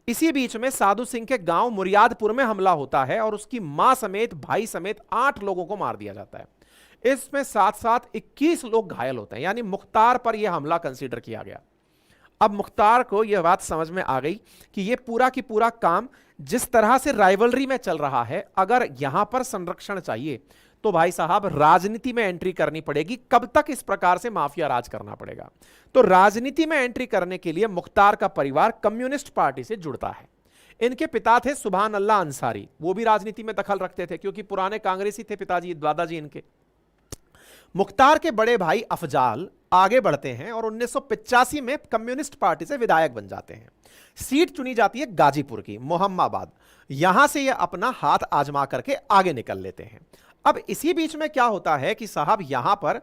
इसी बीच में साधु सिंह के गांव मुरियादपुर में हमला होता है और उसकी मां समेत भाई समेत 8 लोगों को मार दिया जाता है। इसमें साथ साथ 21 लोग घायल होते हैं, यानी मुख्तार पर यह हमला कंसीडर किया गया। अब मुख्तार को यह बात समझ में आ गई कि यह पूरा की पूरा काम जिस तरह से राइवलरी में चल रहा है, अगर यहां पर संरक्षण चाहिए तो भाई साहब राजनीति में एंट्री करनी पड़ेगी। कब तक इस प्रकार से माफिया राज करना पड़ेगा? तो राजनीति में एंट्री करने के लिए मुख्तार का परिवार कम्युनिस्ट पार्टी से जुड़ता है। इनके पिता थे सुभान अल्लाह अंसारी, वो भी राजनीति में दखल रखते थे क्योंकि पुराने कांग्रेसी थे पिताजी, दादाजी इनके। मुख्तार के बड़े भाई अफजाल आगे बढ़ते हैं और 1985 में कम्युनिस्ट पार्टी से विधायक बन जाते हैं। सीट चुनी जाती है गाजीपुर की, मोहम्मदाबाद। यहां से ये अपना हाथ आजमा करके आगे निकल लेते हैं। अब इसी बीच में क्या होता है कि साहब यहां पर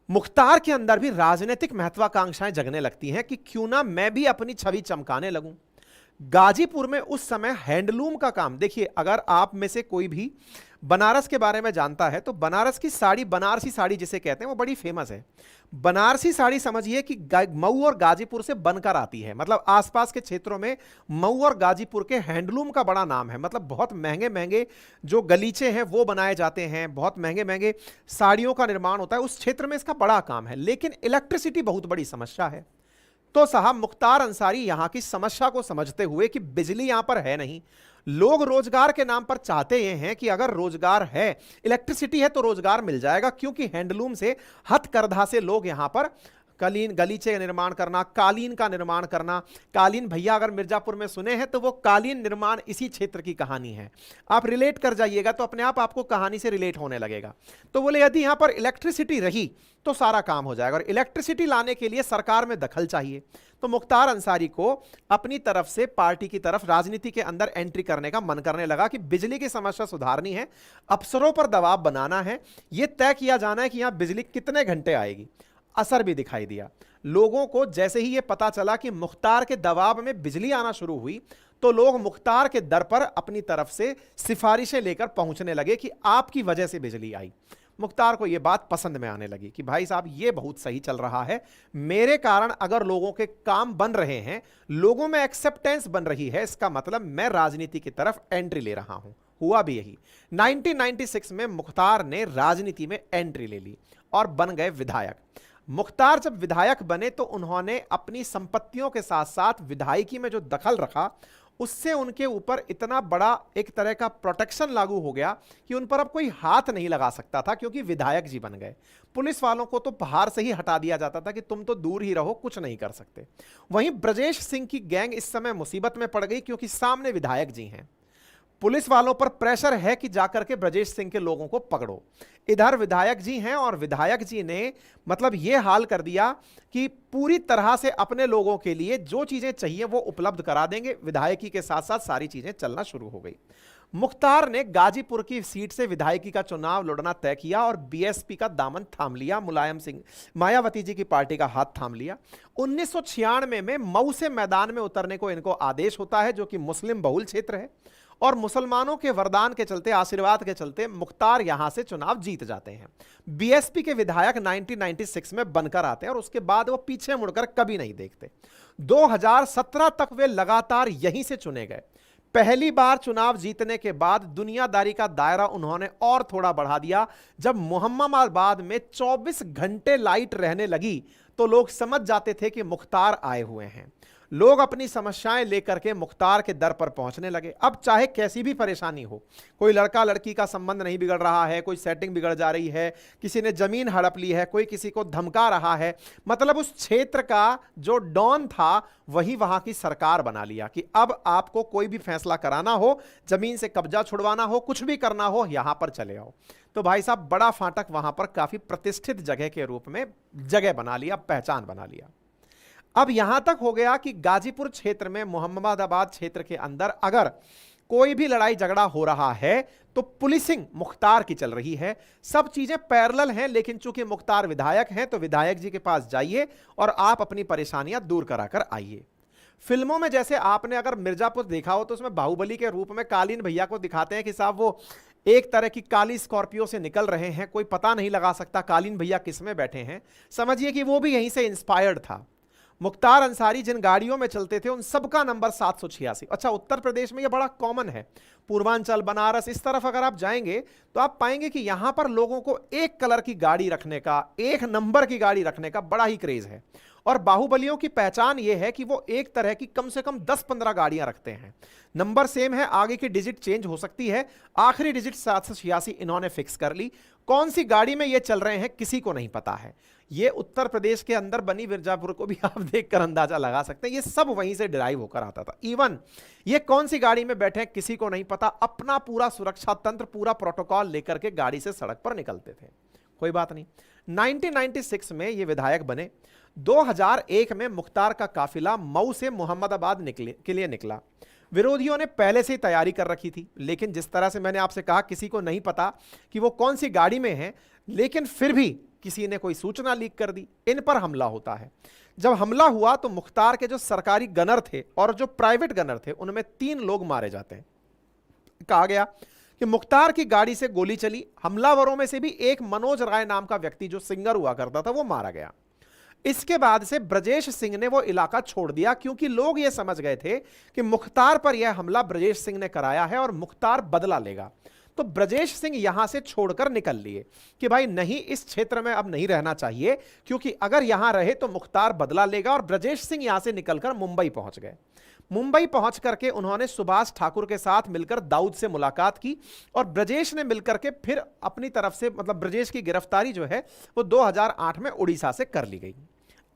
मुख्तार के अंदर भी राजनीतिक महत्वाकांक्षाएं जगने लगती हैं कि क्यों ना मैं भी अपनी छवि चमकाने लगूं। गाजीपुर में उस समय हैंडलूम का काम, देखिए अगर आप में से कोई भी बनारस के बारे में जानता है तो बनारस की साड़ी, बनारसी साड़ी जिसे कहते हैं, वो बड़ी फेमस है। बनारसी साड़ी समझिए कि मऊ और गाजीपुर से बनकर आती है। मतलब आसपास के क्षेत्रों में मऊ और गाजीपुर के हैंडलूम का बड़ा नाम है। मतलब बहुत महंगे महंगे जो गलीचे हैं वो बनाए जाते हैं, बहुत महंगे महंगे साड़ियों का निर्माण होता है। उस क्षेत्र में इसका बड़ा काम है। लेकिन इलेक्ट्रिसिटी बहुत बड़ी समस्या है। तो साहब मुख्तार अंसारी यहां की समस्या को समझते हुए कि बिजली यहां पर है नहीं, लोग रोजगार के नाम पर चाहते ये हैं कि अगर रोजगार है, इलेक्ट्रिसिटी है तो रोजगार मिल जाएगा, क्योंकि हैंडलूम से हथकरघा से लोग यहां पर कालीन गलीचे का निर्माण करना, कालीन का निर्माण करना। कालीन भैया अगर मिर्जापुर में सुने हैं तो वो कालीन निर्माण इसी क्षेत्र की कहानी है। आप रिलेट कर जाइएगा तो अपने आप आपको कहानी से रिलेट होने लगेगा। तो बोले यदि यहां पर इलेक्ट्रिसिटी रही तो सारा काम हो जाएगा, और इलेक्ट्रिसिटी लाने के लिए सरकार में दखल चाहिए। तो मुख्तार अंसारी को अपनी तरफ से पार्टी की तरफ राजनीति के अंदर एंट्री करने का मन करने लगा कि बिजली की समस्या सुधारनी है, अफसरों पर दबाव बनाना है, यह तय किया जाना है कि यहां बिजली कितने घंटे आएगी। असर भी दिखाई दिया। लोगों को जैसे ही यह पता चला कि मुख्तार के दबाव में बिजली आना शुरू हुई तो लोग मुख्तार के दर पर अपनी तरफ से सिफारिशें लेकर पहुंचने लगे कि आपकी वजह से बिजली आई। मुख्तार को यह बात पसंद में आने लगी कि भाई साहब ये बहुत सही चल रहा है, मेरे कारण अगर लोगों के काम बन रहे हैं, लोगों में एक्सेप्टेंस बन रही है, इसका मतलब मैं राजनीति की तरफ एंट्री ले रहा हूं। हुआ भी यही। 1996 में मुख्तार ने राजनीति में एंट्री ले ली और बन गए विधायक। मुख्तार जब विधायक बने तो उन्होंने अपनी संपत्तियों के साथ साथ विधायकी में जो दखल रखा, उससे उनके ऊपर इतना बड़ा एक तरह का प्रोटेक्शन लागू हो गया कि उन पर अब कोई हाथ नहीं लगा सकता था, क्योंकि विधायक जी बन गए। पुलिस वालों को तो बाहर से ही हटा दिया जाता था कि तुम तो दूर ही रहो, कुछ नहीं कर सकते। वहीं ब्रजेश सिंह की गैंग इस समय मुसीबत में पड़ गई, क्योंकि सामने विधायक जी हैं। पुलिस वालों पर प्रेशर है कि जाकर के ब्रजेश सिंह के लोगों को पकड़ो। इधर विधायक जी हैं और विधायक जी ने मतलब यह हाल कर दिया कि पूरी तरह से अपने लोगों के लिए जो चीजें चाहिए वो उपलब्ध करा देंगे। विधायकी के साथ साथ सारी चीजें चलना शुरू हो गई। मुख्तार ने गाजीपुर की सीट से विधायकी का चुनाव लड़ना तय किया और बीएसपी का दामन थाम लिया। मुलायम सिंह मायावती जी की पार्टी का हाथ थाम लिया। 1996 में मऊ से मैदान में उतरने को इनको आदेश होता है, जो कि मुस्लिम बहुल क्षेत्र है, और मुसलमानों के वरदान के चलते, आशीर्वाद के चलते मुख्तार यहां से चुनाव जीत जाते हैं। बीएसपी के विधायक 1996 में बनकर आते हैं और उसके बाद वो पीछे मुड़कर कभी नहीं देखते। 2017 तक वे लगातार यहीं से चुने गए। पहली बार चुनाव जीतने के बाद दुनियादारी का दायरा उन्होंने और थोड़ा बढ़ा दिया। जब मोहम्मदाबाद में 24 घंटे लाइट रहने लगी तो लोग समझ जाते थे कि मुख्तार आए हुए हैं। लोग अपनी समस्याएं लेकर के मुख्तार के दर पर पहुंचने लगे। अब चाहे कैसी भी परेशानी हो, कोई लड़का लड़की का संबंध नहीं बिगड़ रहा है, कोई सेटिंग बिगड़ जा रही है, किसी ने जमीन हड़प ली है, कोई किसी को धमका रहा है, मतलब उस क्षेत्र का जो डॉन था वही वहां की सरकार बना लिया कि अब आपको कोई भी फैसला कराना हो, जमीन से कब्जा छुड़वाना हो, कुछ भी करना हो, यहां पर चले आओ। तो भाई साहब बड़ा फाटक वहां पर काफी प्रतिष्ठित जगह के रूप में जगह बना लिया, पहचान बना लिया। अब यहां तक हो गया कि गाजीपुर क्षेत्र में, मोहम्मदाबाद क्षेत्र के अंदर अगर कोई भी लड़ाई झगड़ा हो रहा है तो पुलिसिंग मुख्तार की चल रही है। सब चीजें पैरेलल हैं, लेकिन चूंकि मुख्तार विधायक हैं तो विधायक जी के पास जाइए और आप अपनी परेशानियां दूर कराकर आइए। फिल्मों में जैसे आपने अगर मिर्जापुर देखा हो तो उसमें बाहुबली के रूप में कालीन भैया को दिखाते हैं कि साहब वो एक तरह की काली स्कॉर्पियो से निकल रहे हैं, कोई पता नहीं लगा सकता कालीन भैया किसमें बैठे हैं। समझिए कि वो भी यहीं से इंस्पायर्ड था। मुख्तार अंसारी जिन गाड़ियों में चलते थे उन सबका नंबर 786। अच्छा, उत्तर प्रदेश में यह बड़ा कॉमन है, पूर्वांचल, बनारस, इस तरफ अगर आप जाएंगे तो आप पाएंगे कि यहां पर लोगों को एक कलर की गाड़ी रखने का, एक नंबर की गाड़ी रखने का बड़ा ही क्रेज है। और बाहुबलियों की पहचान यह है कि वो एक तरह की कम से कम 10-15 गाड़ियां रखते हैं। नंबर सेम है, आगे की डिजिट चेंज हो सकती है, आखिरी डिजिट 786 इन्होंने फिक्स कर ली। कौन सी गाड़ी में ये चल रहे हैं किसी को नहीं पता है। ये उत्तर प्रदेश के अंदर बनी मिर्जापुर को भी आप देखकर अंदाजा लगा सकते हैं, ये सब वहीं से डिराइव होकर आता था। इवन ये कौन सी गाड़ी में बैठे हैं किसी को नहीं पता, अपना पूरा सुरक्षा तंत्र, पूरा प्रोटोकॉल लेकर के गाड़ी से सड़क पर निकलते थे। कोई बात नहीं। 1996 में ये विधायक बने। 2001 में मुख्तार का काफिला मऊ से मोहम्मदाबाद के लिए निकला। विरोधियों ने पहले से ही तैयारी कर रखी थी, लेकिन जिस तरह से मैंने आपसे कहा किसी को नहीं पता कि वो कौन सी गाड़ी में है, लेकिन फिर भी किसी ने कोई सूचना लीक कर दी, इन पर हमला होता है। जब हमला हुआ तो मुख्तार के जो सरकारी गनर थे और जो प्राइवेट गनर थे उनमें 3 लोग मारे जाते हैं। कहा गया कि मुख्तार की गाड़ी से गोली चली। हमलावरों में से भी एक मनोज राय नाम का व्यक्ति जो सिंगर हुआ करता था वो मारा गया। इसके बाद से ब्रजेश सिंह ने वो इलाका छोड़ दिया, क्योंकि लोग ये समझ गए थे कि मुख्तार पर यह हमला ब्रजेश सिंह ने कराया है और मुख्तार बदला लेगा। तो ब्रजेश सिंह यहां से छोड़कर निकल लिए कि भाई नहीं, इस क्षेत्र में अब नहीं रहना चाहिए, क्योंकि अगर यहां रहे तो मुख्तार बदला लेगा। और ब्रजेश सिंह यहां से निकलकर मुंबई पहुंच गए। मुंबई पहुंच करके उन्होंने सुभाष ठाकुर के साथ मिलकर दाऊद से मुलाकात की और ब्रजेश ने मिलकर के फिर अपनी तरफ से, मतलब ब्रजेश की गिरफ्तारी जो है वो 2008 में उड़ीसा से कर ली गई।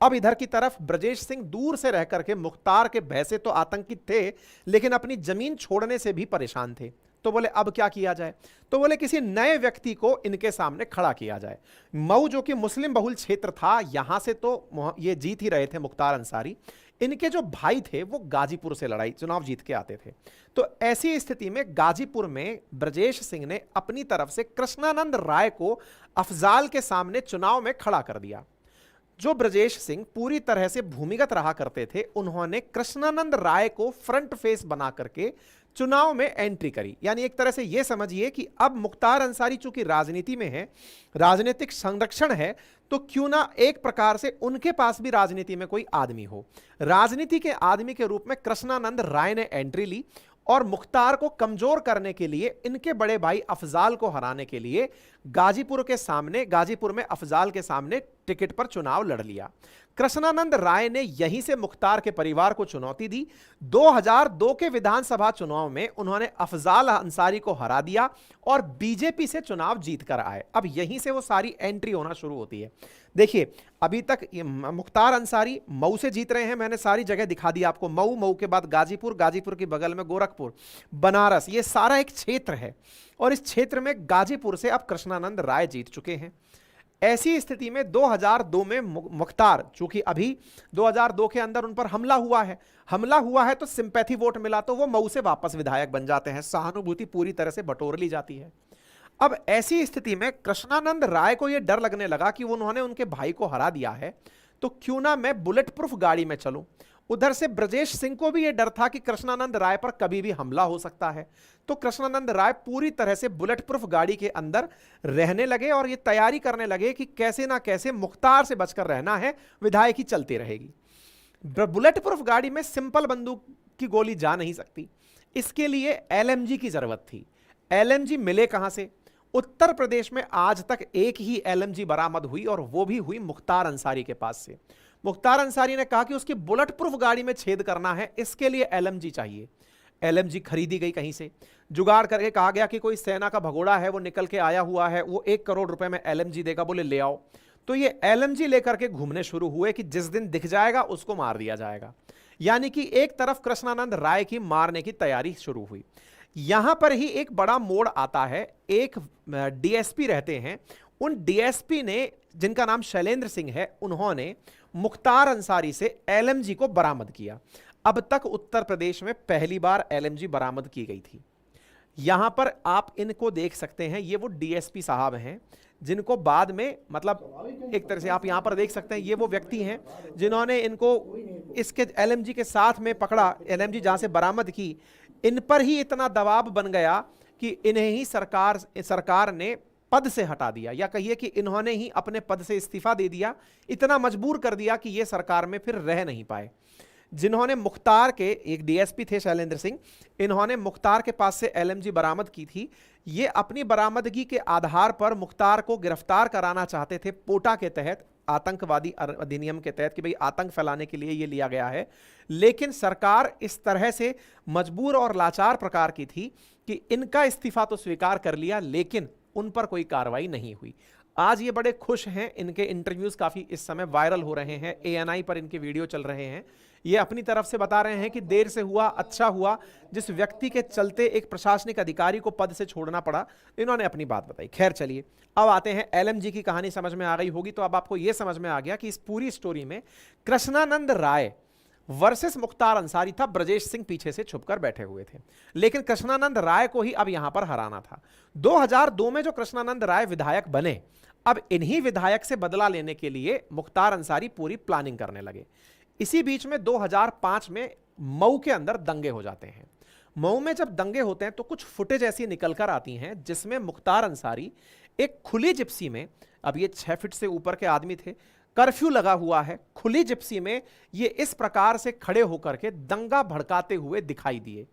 अब इधर की तरफ ब्रजेश सिंह दूर से रह करके मुख्तार के भय से तो आतंकित थे, लेकिन अपनी जमीन छोड़ने से भी परेशान थे। तो बोले अब क्या किया जाए? तो बोले किसी नए व्यक्ति को इनके सामने खड़ा किया जाए। मऊ जो कि मुस्लिम बहुल क्षेत्र था, यहां से तो ये जीत ही रहे थे मुख्तार अंसारी। इनके जो भाई थे वो गाजीपुर से लड़ाई चुनाव जीत के आते थे। तो ऐसी स्थिति में गाजीपुर में ब्रजेश सिंह ने अपनी तरफ से कृष्णानंद राय को अफजाल के सामने चुनाव में खड़ा कर दिया। जो ब्रजेश सिंह पूरी तरह से भूमिगत रहा करते थे, उन्होंने कृष्णानंद राय को फ्रंट फेस बना करके चुनाव में एंट्री करी। यानी एक तरह से यह समझिए कि अब मुख्तार अंसारी चूंकि राजनीति में है, राजनीतिक संरक्षण है, तो क्यों ना एक प्रकार से उनके पास भी राजनीति में कोई आदमी हो। राजनीति के आदमी के रूप में कृष्णानंद राय ने एंट्री ली और मुख्तार को कमजोर करने के लिए, इनके बड़े भाई अफजाल को हराने के लिए गाजीपुर में अफजाल के सामने टिकट पर चुनाव लड़ लिया। कृष्णानंद राय ने यहीं से मुख्तार के परिवार को चुनौती दी। 2002 के विधानसभा चुनाव में उन्होंने अफजाल अंसारी को हरा दिया और बीजेपी से चुनाव जीत कर आए। अब यहीं से वो सारी एंट्री होना शुरू होती है। देखिए, अभी तक मुख्तार अंसारी मऊ से जीत रहे हैं, मैंने सारी जगह दिखा दी आपको। मऊ के बाद गाजीपुर, गाजीपुर के बगल में गोरखपुर, बनारस, ये सारा एक क्षेत्र है और इस क्षेत्र में गाजीपुर से अब कृष्णानंद राय जीत चुके हैं। ऐसी स्थिति में 2002 में मुख्तार, चूंकि अभी 2002 के अंदर उन पर हमला हुआ है तो सिंपैथी वोट मिला तो वो मऊ से वापस विधायक बन जाते हैं, सहानुभूति पूरी तरह से बटोर ली जाती है। अब ऐसी स्थिति में कृष्णानंद राय को यह डर लगने लगा कि उन्होंने उनके भाई को हरा दिया है, तो क्यों ना मैं बुलेट प्रूफ गाड़ी में चलूं। उधर से ब्रजेश सिंह को भी यह डर था कि कृष्णानंद राय पर कभी भी हमला हो सकता है, तो कृष्णानंद राय पूरी तरह से बुलेट प्रूफ गाड़ी के अंदर रहने लगे और यह तैयारी करने लगे कि कैसे ना कैसे मुख्तार से बचकर रहना है, विधायकी चलती रहेगी। बुलेट प्रूफ गाड़ी में सिंपल बंदूक की गोली जा नहीं सकती, इसके लिए एलएमजी की जरूरत थी। एलएमजी मिले कहां से? उत्तर प्रदेश में आज तक एक ही एलएमजी बरामद हुई और वो भी हुई मुख्तार अंसारी के पास से। मुख्तार अंसारी ने कहा कि उसकी बुलेट प्रूफ गाड़ी में छेद करना है, इसके लिए एलएमजी चाहिए। एलएमजी खरीदी गई कहीं से, जुगाड़ करके कहा गया कि कोई सेना का भगोड़ा है वो निकल के आया हुआ है, वो 1 करोड़ रुपए में एलएमजी देगा, बोले ले आओ। तो ये एलएमजी लेकर के घूमने शुरू हुए कि जिस दिन दिख जाएगा उसको मार दिया जाएगा। यानी कि एक तरफ कृष्णानंद राय की मारने की तैयारी शुरू हुई। यहां पर ही एक बड़ा मोड़ आता है। एक डीएसपी रहते हैं, उन डीएसपी ने, जिनका नाम शैलेंद्र सिंह है, उन्होंने मुख्तार अंसारी से एलएमजी को बरामद किया। अब तक उत्तर प्रदेश में पहली बार एलएमजी बरामद की गई थी। यहां पर आप इनको देख सकते हैं, ये वो डीएसपी साहब हैं जिनको बाद में, मतलब एक तरह से आप यहां पर देख सकते हैं, ये वो व्यक्ति हैं जिन्होंने इनको इसके एलएमजी के साथ में पकड़ा। एलएमजी जहां से बरामद की, इन पर ही इतना दबाव बन गया कि इन्हें ही सरकार ने पद से हटा दिया, या कहिए कि इन्होंने ही अपने पद से इस्तीफा दे दिया। इतना मजबूर कर दिया कि ये सरकार में फिर रह नहीं पाए। जिन्होंने मुख्तार के, एक डीएसपी थे शैलेंद्र सिंह, इन्होंने मुख्तार के पास से एलएमजी बरामद की थी। ये अपनी बरामदगी के आधार पर मुख्तार को गिरफ्तार कराना चाहते थे पोटा के तहत, आतंकवादी अधिनियम के तहत, कि भाई आतंक फैलाने के लिए ये लिया गया है। लेकिन सरकार इस तरह से मजबूर और लाचार प्रकार की थी कि इनका इस्तीफा तो स्वीकार कर लिया, लेकिन उन पर कोई कार्रवाई नहीं हुई। आज ये बड़े खुश हैं, इनके इंटरव्यूज काफी इस समय वायरल हो रहे हैं, एएनआई पर इनके वीडियो चल रहे हैं। ये अपनी तरफ से बता रहे हैं कि देर से हुआ अच्छा हुआ, जिस व्यक्ति के चलते एक प्रशासनिक अधिकारी को पद से छोड़ना पड़ा, इन्होंने अपनी बात बताई। खैर चलिए, अब आते हैं एलएमजी की कहानी। समझ में आ गई होगी, तो अब आपको यह समझ में आ गया कि इस पूरी स्टोरी में कृष्णानंद राय वर्सेस मुख्तार अंसारी था। ब्रजेश सिंह पीछे से छुपकर बैठे हुए थे, लेकिन कृष्णानंद राय को ही अब यहां पर हराना था। 2002 में जो कृष्णानंद राय विधायक बने, अब इन्हीं विधायक से बदला लेने के लिए मुख्तार अंसारी पूरी प्लानिंग करने लगे। इसी बीच में 2005 में मऊ के अंदर दंगे हो जाते हैं। मऊ में जब दंगे होते हैं तो कुछ फुटेज ऐसी निकलकर आती हैं जिसमें मुख्तार अंसारी एक खुली जिप्सी में, अब ये 6 फीट से ऊपर के आदमी थे, कर्फ्यू लगा हुआ है, खुली जिप्सी में ये इस प्रकार से खड़े होकर के दंगा भड़काते हुए दिखाई दिए।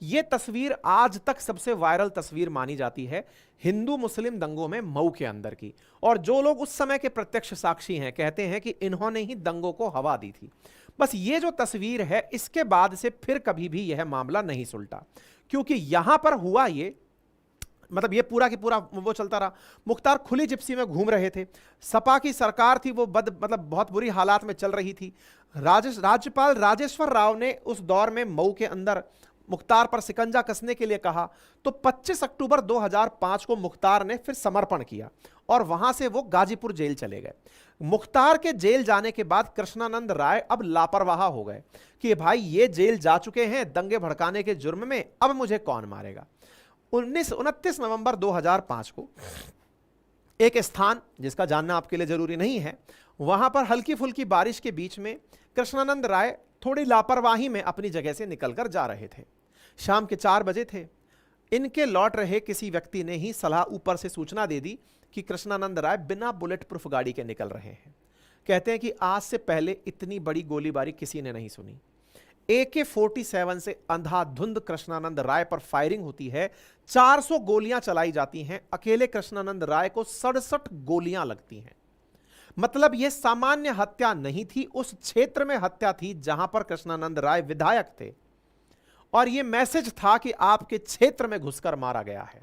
यह तस्वीर आज तक सबसे वायरल तस्वीर मानी जाती है हिंदू मुस्लिम दंगों में मऊ के अंदर की। और जो लोग उस समय के प्रत्यक्ष साक्षी हैं कहते हैं कि इन्होंने ही दंगों को हवा दी थी। बस ये जो तस्वीर है, इसके बाद से फिर कभी भी यह मामला नहीं सुलटा, क्योंकि यहां पर हुआ ये, मतलब ये पूरा की पूरा वो चलता रहा। मुख्तार खुली जिप्सी में घूम रहे थे, सपा की सरकार थी वो मतलब बहुत बुरी हालात में चल रही थी। राज्यपाल राजेश्वर राव ने उस दौर में मऊ के अंदर मुख्तार पर शिकंजा कसने के लिए कहा, तो 25 अक्टूबर 2005 को मुख्तार ने फिर समर्पण किया और वहां से वो गाजीपुर जेल चले गए। मुख्तार के जेल जाने के बाद कृष्णानंद राय अब लापरवाह हो गए कि भाई ये जेल जा चुके हैं दंगे भड़काने के जुर्म में, अब मुझे कौन मारेगा। 29 नवंबर 2005 को एक स्थान जिसका जानना आपके लिए जरूरी नहीं है, वहां पर हल्की फुल्की बारिश के बीच में कृष्णानंद राय थोड़ी लापरवाही में अपनी जगह से निकलकर जा रहे थे। शाम के 4 बजे थे। इनके लौट रहे किसी व्यक्ति ने ही सलाह ऊपर से सूचना दे दी कि कृष्णानंद राय बिना बुलेट प्रूफ गाड़ी के निकल रहे हैं। कहते हैं कि आज से पहले इतनी बड़ी गोलीबारी किसी ने नहीं सुनी। AK-47 से अंधाधुंध कृष्णानंद राय पर फायरिंग होती है, 400 गोलियां चलाई जाती हैं। अकेले कृष्णानंद राय को 67 गोलियां लगती हैं। मतलब यह सामान्य हत्या नहीं थी, उस क्षेत्र में हत्या थी जहां पर कृष्णानंद राय विधायक थे, और यह मैसेज था कि आपके क्षेत्र में घुसकर मारा गया है।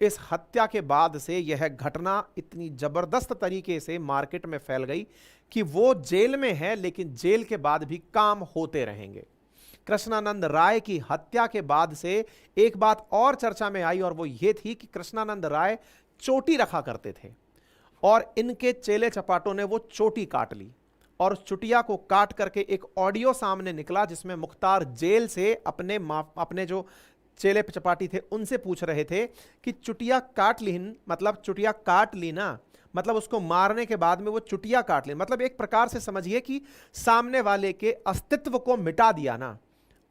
इस हत्या के बाद से यह घटना इतनी जबरदस्त तरीके से मार्केट में फैल गई कि वो जेल में है, लेकिन जेल के बाद भी काम होते रहेंगे। कृष्णानंद राय की हत्या के बाद से एक बात और चर्चा में आई, और वो ये थी कि कृष्णानंद राय चोटी रखा करते थे और इनके चेले चपाटों ने वो चोटी काट ली, और उस चुटिया को काट करके एक ऑडियो सामने निकला जिसमें मुख्तार जेल से अपने जो चेले चपाटी थे उनसे पूछ रहे थे कि चुटिया काट ली, मतलब चुटिया काट ली ना, मतलब उसको मारने के बाद में वो चुटिया काट ली, मतलब एक प्रकार से समझिए कि सामने वाले के अस्तित्व को मिटा दिया ना।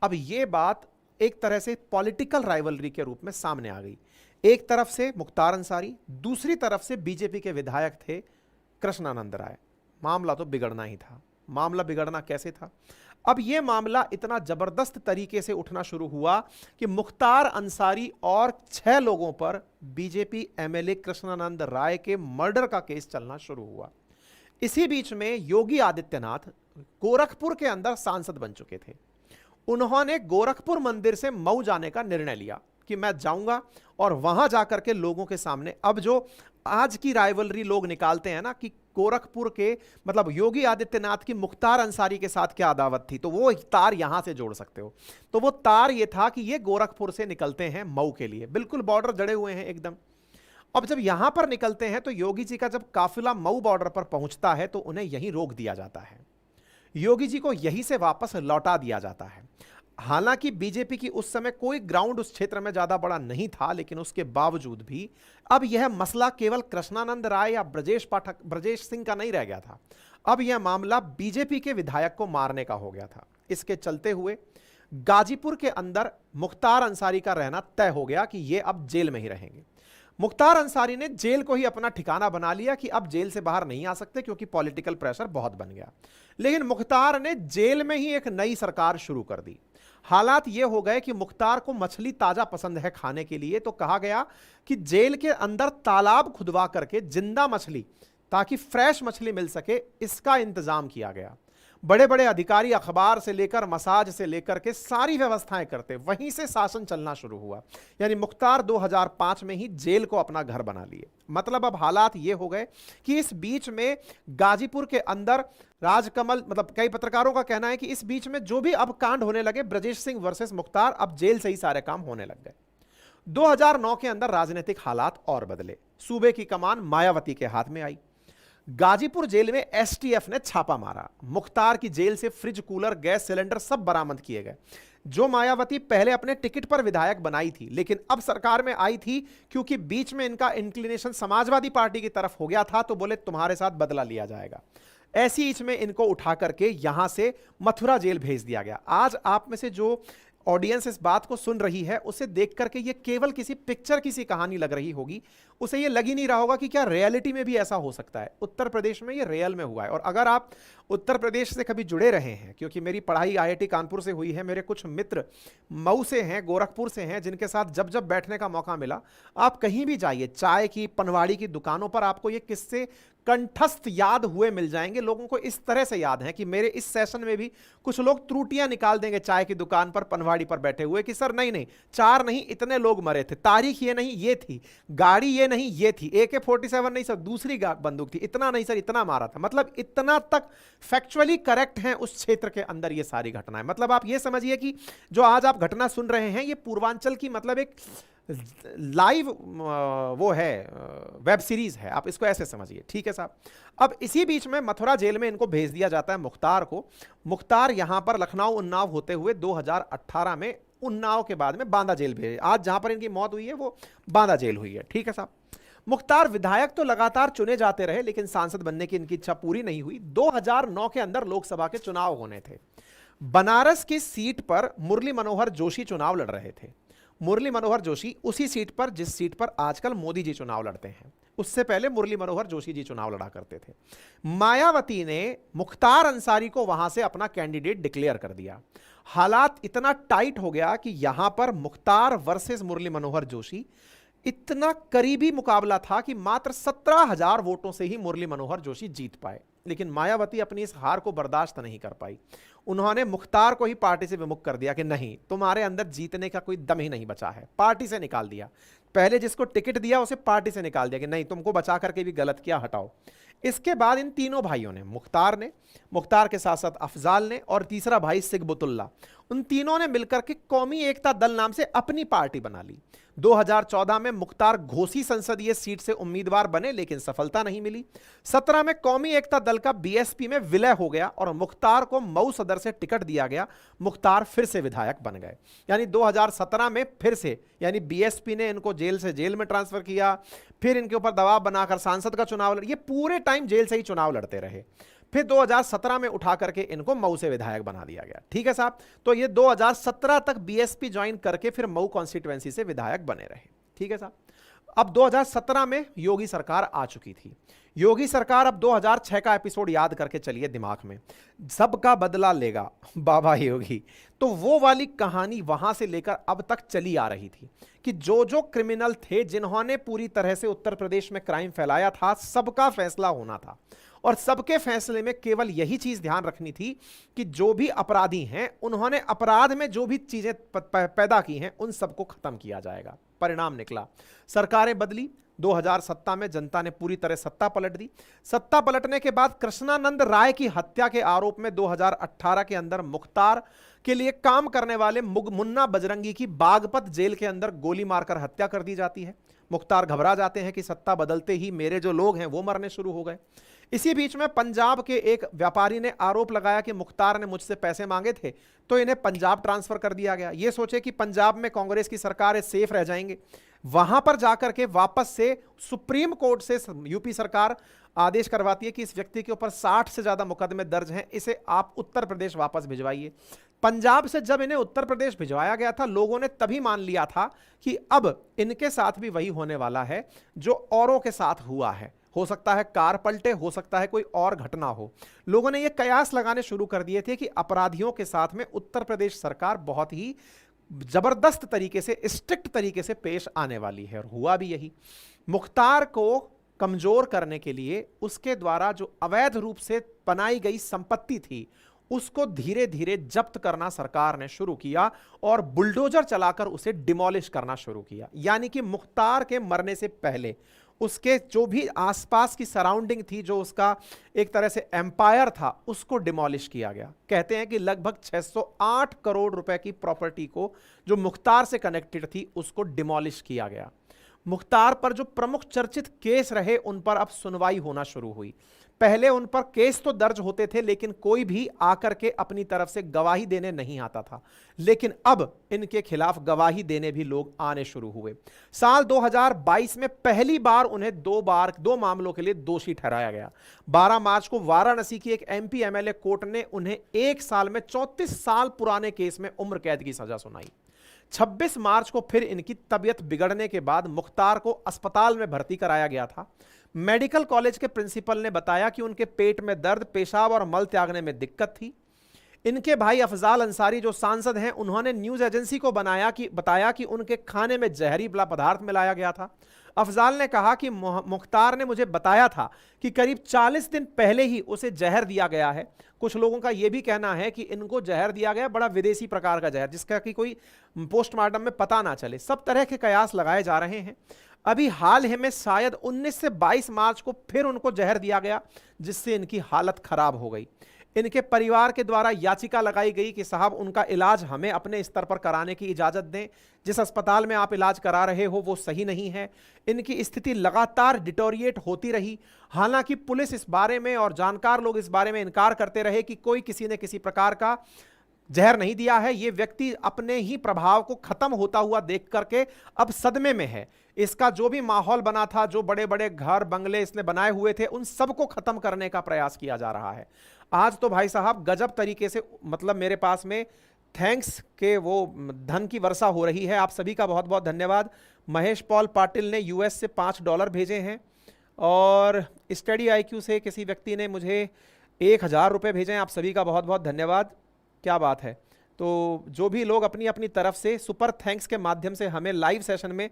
अब ये बात एक तरह से पॉलिटिकल राइवलरी के रूप में सामने आ गई। एक तरफ से मुख्तार अंसारी, दूसरी तरफ से बीजेपी के विधायक थे कृष्णानंद राय। मामला तो बिगड़ना ही था। मामला बिगड़ना कैसे था? अब यह मामला इतना जबरदस्त तरीके से उठना शुरू हुआ कि मुख्तार अंसारी और 6 लोगों पर बीजेपी MLA कृष्णानंद राय के मर्डर का केस चलना शुरू हुआ। इसी बीच में योगी आदित्यनाथ गोरखपुर के अंदर सांसद बन चुके थे। उन्होंने गोरखपुर मंदिर से मऊ जाने का निर्णय लिया कि मैं जाऊंगा और वहां जाकर के लोगों के सामने, अब जो आज की राइवलरी लोग निकालते हैं ना कि गोरखपुर के मतलब योगी आदित्यनाथ की मुख्तार अंसारी के साथ क्या अदावत थी, तो वो तार यहां से जोड़ सकते हो। तो वो तार ये था कि ये गोरखपुर से निकलते हैं मऊ के लिए, बिल्कुल बॉर्डर जड़े हुए हैं एकदम। अब जब यहां पर निकलते हैं तो योगी जी का जब काफिला मऊ बॉर्डर पर पहुंचता है तो उन्हें यहीं रोक दिया जाता है। योगी जी को यहीं से वापस लौटा दिया जाता है। हालांकि बीजेपी की उस समय कोई ग्राउंड उस क्षेत्र में ज्यादा बड़ा नहीं था, लेकिन उसके बावजूद भी अब यह मसला केवल कृष्णानंद राय या ब्रजेश सिंह का नहीं रह गया था। अब यह मामला बीजेपी के विधायक को मारने का हो गया था। इसके चलते हुए गाजीपुर के अंदर मुख्तार अंसारी का रहना तय हो गया कि यह अब जेल में ही रहेंगे। मुख्तार अंसारी ने जेल को ही अपना ठिकाना बना लिया कि अब जेल से बाहर नहीं आ सकते, क्योंकि पॉलिटिकल प्रेशर बहुत बन गया। लेकिन मुख्तार ने जेल में ही एक नई सरकार शुरू कर दी। हालात ये हो गए कि मुख्तार को मछली ताजा पसंद है खाने के लिए, तो कहा गया कि जेल के अंदर तालाब खुदवा करके जिंदा मछली, ताकि फ्रेश मछली मिल सके, इसका इंतजाम किया गया। बड़े बड़े अधिकारी अखबार से लेकर मसाज से लेकर के सारी व्यवस्थाएं करते, वहीं से शासन चलना शुरू हुआ। यानी मुख्तार 2005 में ही जेल को अपना घर बना लिए। मतलब अब हालात ये हो गए कि इस बीच में गाजीपुर के अंदर राजकमल, मतलब कई पत्रकारों का कहना है कि इस बीच में जो भी अब कांड होने लगे, ब्रजेश सिंह वर्सेस मुख्तार, अब जेल से ही सारे काम होने लग गए। 2009 के अंदर राजनीतिक हालात और बदले। सूबे की कमान मायावती के हाथ में आई। गाजीपुर जेल में STF ने छापा मारा। मुख्तार की जेल से फ्रिज, कूलर, गैस सिलेंडर सब बरामद किए गए। जो मायावती पहले अपने टिकट पर विधायक बनाई थी, लेकिन अब सरकार में आई थी, क्योंकि बीच में इनका इंक्लिनेशन समाजवादी पार्टी की तरफ हो गया था, तो बोले तुम्हारे साथ बदला लिया जाएगा। ऐसी में इनको उठा करके यहां से मथुरा जेल भेज दिया गया। आज आप में से जो ऑडियंस इस बात को सुन रही है, उसे देख करके ये केवल किसी पिक्चर की सी कहानी लग रही होगी, उसे ये लग ही नहीं रहा होगा कि क्या रियलिटी में भी ऐसा हो सकता है। उत्तर प्रदेश में ये रियल में हुआ है। और अगर आप उत्तर प्रदेश से कभी जुड़े रहे हैं, क्योंकि मेरी पढ़ाई IIT कानपुर से हुई है, मेरे कुछ मित्र मऊ से हैं, गोरखपुर से हैं, जिनके साथ जब जब बैठने का मौका मिला, आप कहीं भी जाइए, चाय की, पनवाड़ी की दुकानों पर आपको ये किस्से कंठस्थ याद हुए मिल जाएंगे। लोगों को इस तरह से याद है कि मेरे इस सेशन में भी कुछ लोग त्रुटियां निकाल देंगे चाय की दुकान पर, पनवाड़ी पर बैठे हुए, कि सर नहीं नहीं, 4 नहीं इतने लोग मरे थे, तारीख ये नहीं ये थी, गाड़ी ये नहीं ये थी, AK-47 नहीं सर दूसरी बंदूक थी, इतना नहीं सर इतना मारा था। मतलब इतना तक फैक्चुअली करेक्ट है उस क्षेत्र के अंदर ये सारी घटनाएं। मतलब आप ये समझिए कि जो आज आप घटना सुन रहे हैं, ये पूर्वांचल की मतलब एक लाइव वो है, वेब सीरीज है, आप इसको ऐसे समझिए। ठीक है साहब। अब इसी बीच में मथुरा जेल में इनको भेज दिया जाता है, मुख्तार को। मुख्तार यहां पर लखनऊ उन्नाव होते हुए 2018 में उन्नाव के बाद में बांदा जेल भेजे। आज जहां पर इनकी मौत हुई है वो बांदा जेल हुई है। ठीक है साहब। मुख्तार विधायक तो लगातार चुने जाते रहे, लेकिन सांसद बनने की इनकी इच्छा पूरी नहीं हुई। 2009 के अंदर लोकसभा के चुनाव होने थे। बनारस की सीट पर मुरली मनोहर जोशी चुनाव लड़ रहे थे। मुरली मनोहर जोशी उसी सीट पर जिस सीट पर आजकल मोदी जी चुनाव लड़ते हैं, उससे पहले मुरली मनोहर जोशी जी चुनाव लड़ा करते थे। मायावती ने मुख्तार अंसारी को वहां से अपना कैंडिडेट डिक्लेयर कर दिया। हालात इतना टाइट हो गया कि यहां पर मुख्तार वर्सेस मुरली मनोहर जोशी इतना करीबी मुकाबला था कि मात्र 17,000 वोटों से ही मुरली मनोहर जोशी जीत पाए। लेकिन मायावती अपनी इस हार को बर्दाश्त नहीं कर पाई। उन्होंने मुख्तार को ही पार्टी से विमुख कर दिया कि नहीं, तुम्हारे अंदर जीतने का कोई दम ही नहीं बचा है। पार्टी से निकाल दिया। पहले जिसको टिकट दिया उसे पार्टी से निकाल दिया कि नहीं, तुमको बचा करके भी गलत किया, हटाओ। इसके बाद इन तीनों भाइयों ने, मुख्तार के साथ साथ अफजाल ने और तीसरा भाई सिगबुतुल्ला, उन तीनों ने मिलकर के कौमी एकता दल नाम से अपनी पार्टी बना ली। 2014 में मुख्तार घोसी संसदीय सीट से उम्मीदवार बने, लेकिन सफलता नहीं मिली। 17 में कौमी एकता दल का BSP में विलय हो गया और मुख्तार को मऊ सदर से टिकट दिया गया। मुख्तार फिर से विधायक बन गए। यानी 2017 में फिर से, यानी BSP ने इनको जेल से जेल में ट्रांसफर किया, फिर इनके ऊपर दबाव बनाकर सांसद का चुनाव ये पूरे टाइम जेल से ही चुनाव लड़ते रहे। फिर 2017 में उठा करके इनको मऊ से विधायक बना दिया गया। ठीक है साहब। तो ये 2017 तक BSP ज्वाइन करके फिर मऊ कॉन्स्टिट्यूएंसी से विधायक बने रहे। ठीक है साहब। अब 2017 में योगी सरकार आ चुकी थी। योगी सरकार, अब 2006 का एपिसोड याद करके चलिए दिमाग में, सबका बदला लेगा बाबा योगी। तो वो वाली कहानी वहां से लेकर अब तक चली आ रही थी कि जो जो क्रिमिनल थे, जिन्होंने पूरी तरह से उत्तर प्रदेश में क्राइम फैलाया था, सबका फैसला होना था। और सबके फैसले में केवल यही चीज ध्यान रखनी थी कि जो भी अपराधी हैं, उन्होंने अपराध में जो भी चीजें पैदा की हैं, उन सबको खत्म किया जाएगा। परिणाम निकला, सरकारें बदली। 2007 में जनता ने पूरी तरह सत्ता पलट दी। सत्ता पलटने के बाद कृष्णानंद राय की हत्या के आरोप में 2018 के अंदर मुख्तार के लिए काम करने वाले मुन्ना बजरंगी की बागपत जेल के अंदर गोली मारकर हत्या कर दी जाती है। मुख्तार घबरा जाते हैं कि सत्ता बदलते ही मेरे जो लोग हैं वो मरने शुरू हो गए। इसी बीच में पंजाब के एक व्यापारी ने आरोप लगाया कि मुख्तार ने मुझसे पैसे मांगे थे, तो इन्हें पंजाब ट्रांसफर कर दिया गया। ये सोचे कि पंजाब में कांग्रेस की सरकार है, सेफ रह जाएंगे। वहां पर जाकर के वापस से सुप्रीम कोर्ट से यूपी सरकार आदेश करवाती है कि इस व्यक्ति के ऊपर 60 से ज्यादा मुकदमे दर्ज हैं, इसे आप उत्तर प्रदेश वापस भिजवाइए। पंजाब से जब इन्हें उत्तर प्रदेश भिजवाया गया था, लोगों ने तभी मान लिया था कि अब इनके साथ भी वही होने वाला है जो औरों के साथ हुआ है। हो सकता है कार पलटे, हो सकता है कोई और घटना हो। लोगों ने यह कयास लगाने शुरू कर दिए थे कि अपराधियों के साथ में उत्तर प्रदेश सरकार बहुत ही जबरदस्त तरीके से, स्ट्रिक्ट तरीके से पेश आने वाली है। और हुआ भी यही। मुख्तार को कमजोर करने के लिए उसके द्वारा जो अवैध रूप से बनाई गई संपत्ति थी, उसको धीरे धीरे जब्त करना सरकार ने शुरू किया और बुलडोजर चलाकर उसे डिमोलिश करना शुरू किया। यानी कि मुख्तार के मरने से पहले उसके जो भी आसपास की सराउंडिंग थी, जो उसका एक तरह से एम्पायर था, उसको डिमोलिश किया गया। कहते हैं कि लगभग 608 करोड़ रुपए की प्रॉपर्टी को जो मुख्तार से कनेक्टेड थी, उसको डिमोलिश किया गया। मुख्तार पर जो प्रमुख चर्चित केस रहे, उन पर अब सुनवाई होना शुरू हुई। पहले उन पर केस तो दर्ज होते थे, लेकिन कोई भी आकर के अपनी तरफ से गवाही देने नहीं आता था। लेकिन अब इनके खिलाफ गवाही देने भी लोग आने शुरू हुए। साल 2022 में पहली बार उन्हें दो मामलों के लिए दोषी ठहराया गया। 12 मार्च को वाराणसी की एक एमपी एमएलए कोर्ट ने उन्हें 1 साल में 34 साल पुराने केस में उम्र कैद की सजा सुनाई। 26 मार्च को फिर इनकी तबीयत बिगड़ने के बाद मुख्तार को अस्पताल में भर्ती कराया गया था। मेडिकल कॉलेज के प्रिंसिपल ने बताया कि उनके पेट में दर्द, पेशाब और मल त्यागने में दिक्कत थी। इनके भाई अफजाल अंसारी जो सांसद हैं, उन्होंने न्यूज एजेंसी को बताया कि उनके खाने में जहरीला पदार्थ मिलाया गया था। अफजाल ने कहा कि मुख्तार ने मुझे बताया था कि करीब 40 दिन पहले ही उसे जहर दिया गया है। कुछ लोगों का यह भी कहना है कि इनको जहर दिया गया बड़ा विदेशी प्रकार का जहर, जिसका कि कोई पोस्टमार्टम में पता ना चले। सब तरह के कयास लगाए जा रहे हैं। अभी हाल ही में शायद 19 से 22 मार्च को फिर उनको जहर दिया गया, जिससे इनकी हालत खराब हो गई। इनके परिवार के द्वारा याचिका लगाई गई कि साहब उनका इलाज हमें अपने स्तर पर कराने की इजाजत दें, जिस अस्पताल में आप इलाज करा रहे हो वो सही नहीं है। इनकी स्थिति लगातार डिटोरिएट होती रही। हालांकि पुलिस इस बारे में और जानकार लोग इस बारे में इनकार करते रहे कि कोई किसी ने किसी प्रकार का जहर नहीं दिया है। ये व्यक्ति अपने ही प्रभाव को खत्म होता हुआ देख करके अब सदमे में है। इसका जो भी माहौल बना था, जो बड़े बड़े घर बंगले इसने बनाए हुए थे, उन सबको खत्म करने का प्रयास किया जा रहा है। आज तो भाई साहब गजब तरीके से, मतलब मेरे पास में थैंक्स के वो धन की वर्षा हो रही है। आप सभी का बहुत बहुत धन्यवाद। महेश पॉल पाटिल ने यूएस से $5 भेजे हैं, और स्टडी IQ से किसी व्यक्ति ने मुझे 1000 रुपये भेजे हैं। आप सभी का बहुत बहुत धन्यवाद। क्या बात है। तो जो भी लोग अपनी अपनी तरफ से सुपर थैंक्स के माध्यम से हमें लाइव सेशन में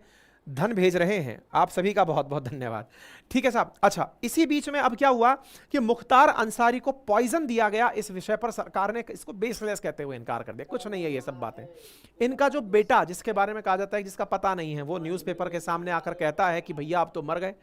धन भेज रहे हैं, आप सभी का बहुत बहुत धन्यवाद। ठीक है साहब। अच्छा, इसी बीच में अब क्या हुआ कि मुख्तार अंसारी को पॉइजन दिया गया। इस विषय पर सरकार ने इसको बेसलेस कहते हुए इनकार कर दिया। कुछ नहीं है ये सब बातें। इनका जो बेटा, जिसके बारे में कहा जाता है जिसका पता नहीं है, वो न्यूज़पेपर के सामने आकर कहता है कि भैया आप तो मर गए।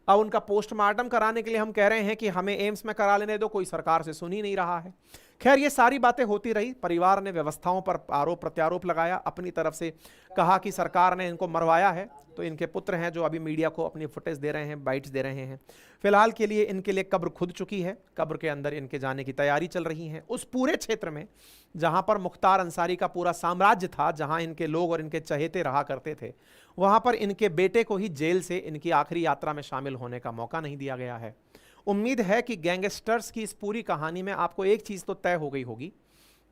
अब उनका पोस्टमार्टम कराने के लिए हम कह रहे हैं कि हमें एम्स में करा लेने दो, कोई सरकार से सुन ही नहीं रहा है। खैर, ये सारी बातें होती रही। परिवार ने व्यवस्थाओं पर आरोप प्रत्यारोप लगाया, अपनी तरफ से कहा कि सरकार ने इनको मरवाया है। तो इनके पुत्र हैं जो अभी मीडिया को अपनी फुटेज दे रहे हैं, बाइट्स दे रहे हैं। फिलहाल के लिए इनके लिए कब्र खुद चुकी है। कब्र के अंदर इनके जाने की तैयारी चल रही है। उस पूरे क्षेत्र में जहां पर मुख्तार अंसारी का पूरा साम्राज्य था, जहां इनके लोग और इनके चहेते रहा करते थे, वहां पर इनके बेटे को ही जेल से इनकी आखिरी यात्रा में शामिल होने का मौका नहीं दिया गया है। उम्मीद है कि गैंगस्टर्स की इस पूरी कहानी में आपको एक चीज तो तय हो गई होगी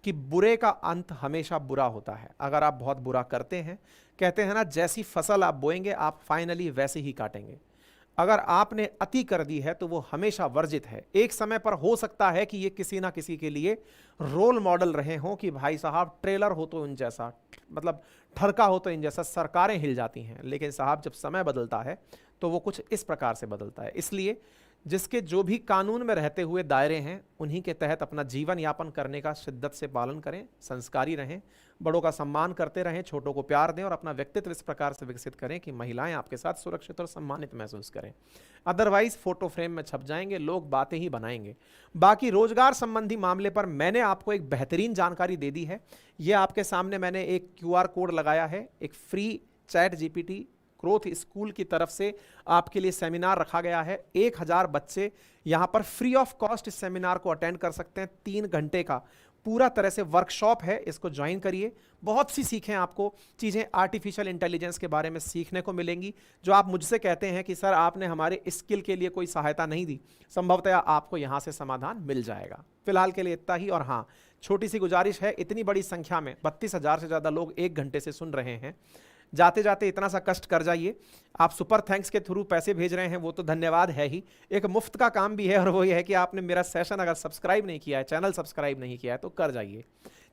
कि बुरे का अंत हमेशा बुरा होता है। अगर आप बहुत बुरा करते हैं, कहते हैं ना, जैसी फसल आप बोएंगे आप फाइनली वैसे ही काटेंगे। अगर आपने अति कर दी है तो वो हमेशा वर्जित है। एक समय पर हो सकता है कि ये किसी ना किसी के लिए रोल मॉडल रहे हों कि भाई साहब ट्रेलर हो तो इन जैसा, मतलब ठरका हो तो इन जैसा, सरकारें हिल जाती हैं। लेकिन साहब जब समय बदलता है तो वो कुछ इस प्रकार से बदलता है। इसलिए जिसके जो भी कानून में रहते हुए दायरे हैं, उन्हीं के तहत अपना जीवन यापन करने का शिद्दत से पालन करें, संस्कारी रहें, बड़ों का सम्मान करते रहें, छोटों को प्यार दें और अपना व्यक्तित्व इस प्रकार से विकसित करें कि महिलाएं आपके साथ सुरक्षित और सम्मानित महसूस करें। अदरवाइज फोटो फ्रेम में छप जाएंगे, लोग बातें ही बनाएंगे। बाकी रोजगार संबंधी मामले पर मैंने आपको एक बेहतरीन जानकारी दे दी है। ये आपके सामने मैंने एक QR कोड लगाया है। एक फ्री ChatGPT ग्रोथ स्कूल की तरफ से आपके लिए सेमिनार रखा गया है। 1000 बच्चे यहाँ पर फ्री ऑफ कॉस्ट इस सेमिनार को अटेंड कर सकते हैं। 3 घंटे का पूरा तरह से वर्कशॉप है, इसको ज्वाइन करिए। बहुत सी सीखें, आपको चीज़ें आर्टिफिशियल इंटेलिजेंस के बारे में सीखने को मिलेंगी, जो आप मुझसे कहते हैं कि सर आपने हमारे स्किल के लिए कोई सहायता नहीं दी। संभवतः आपको यहाँ से समाधान मिल जाएगा। फिलहाल के लिए इतना ही। और हाँ, छोटी सी गुजारिश है, इतनी बड़ी संख्या में 32,000 से ज़्यादा लोग 1 घंटे से सुन रहे हैं। जाते जाते इतना सा कष्ट कर जाइए। आप सुपर थैंक्स के थ्रू पैसे भेज रहे हैं, वो तो धन्यवाद है ही। एक मुफ्त का काम भी है, और वो ये है कि आपने मेरा सेशन अगर सब्सक्राइब नहीं किया है, चैनल सब्सक्राइब नहीं किया है, तो कर जाइए।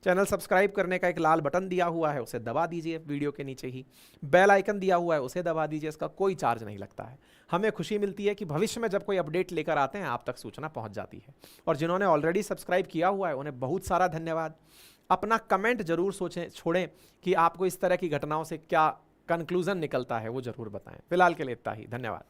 चैनल सब्सक्राइब करने का एक लाल बटन दिया हुआ है, उसे दबा दीजिए। वीडियो के नीचे ही बेल आइकन दिया हुआ है, उसे दबा दीजिए। इसका कोई चार्ज नहीं लगता है। हमें खुशी मिलती है कि भविष्य में जब कोई अपडेट लेकर आते हैं, आप तक सूचना पहुंच जाती है। और जिन्होंने ऑलरेडी सब्सक्राइब किया हुआ है, उन्हें बहुत सारा धन्यवाद। अपना कमेंट जरूर छोड़ें कि आपको इस तरह की घटनाओं से क्या कंक्लूजन निकलता है, वो जरूर बताएं। फिलहाल के लिए इतना ही। धन्यवाद।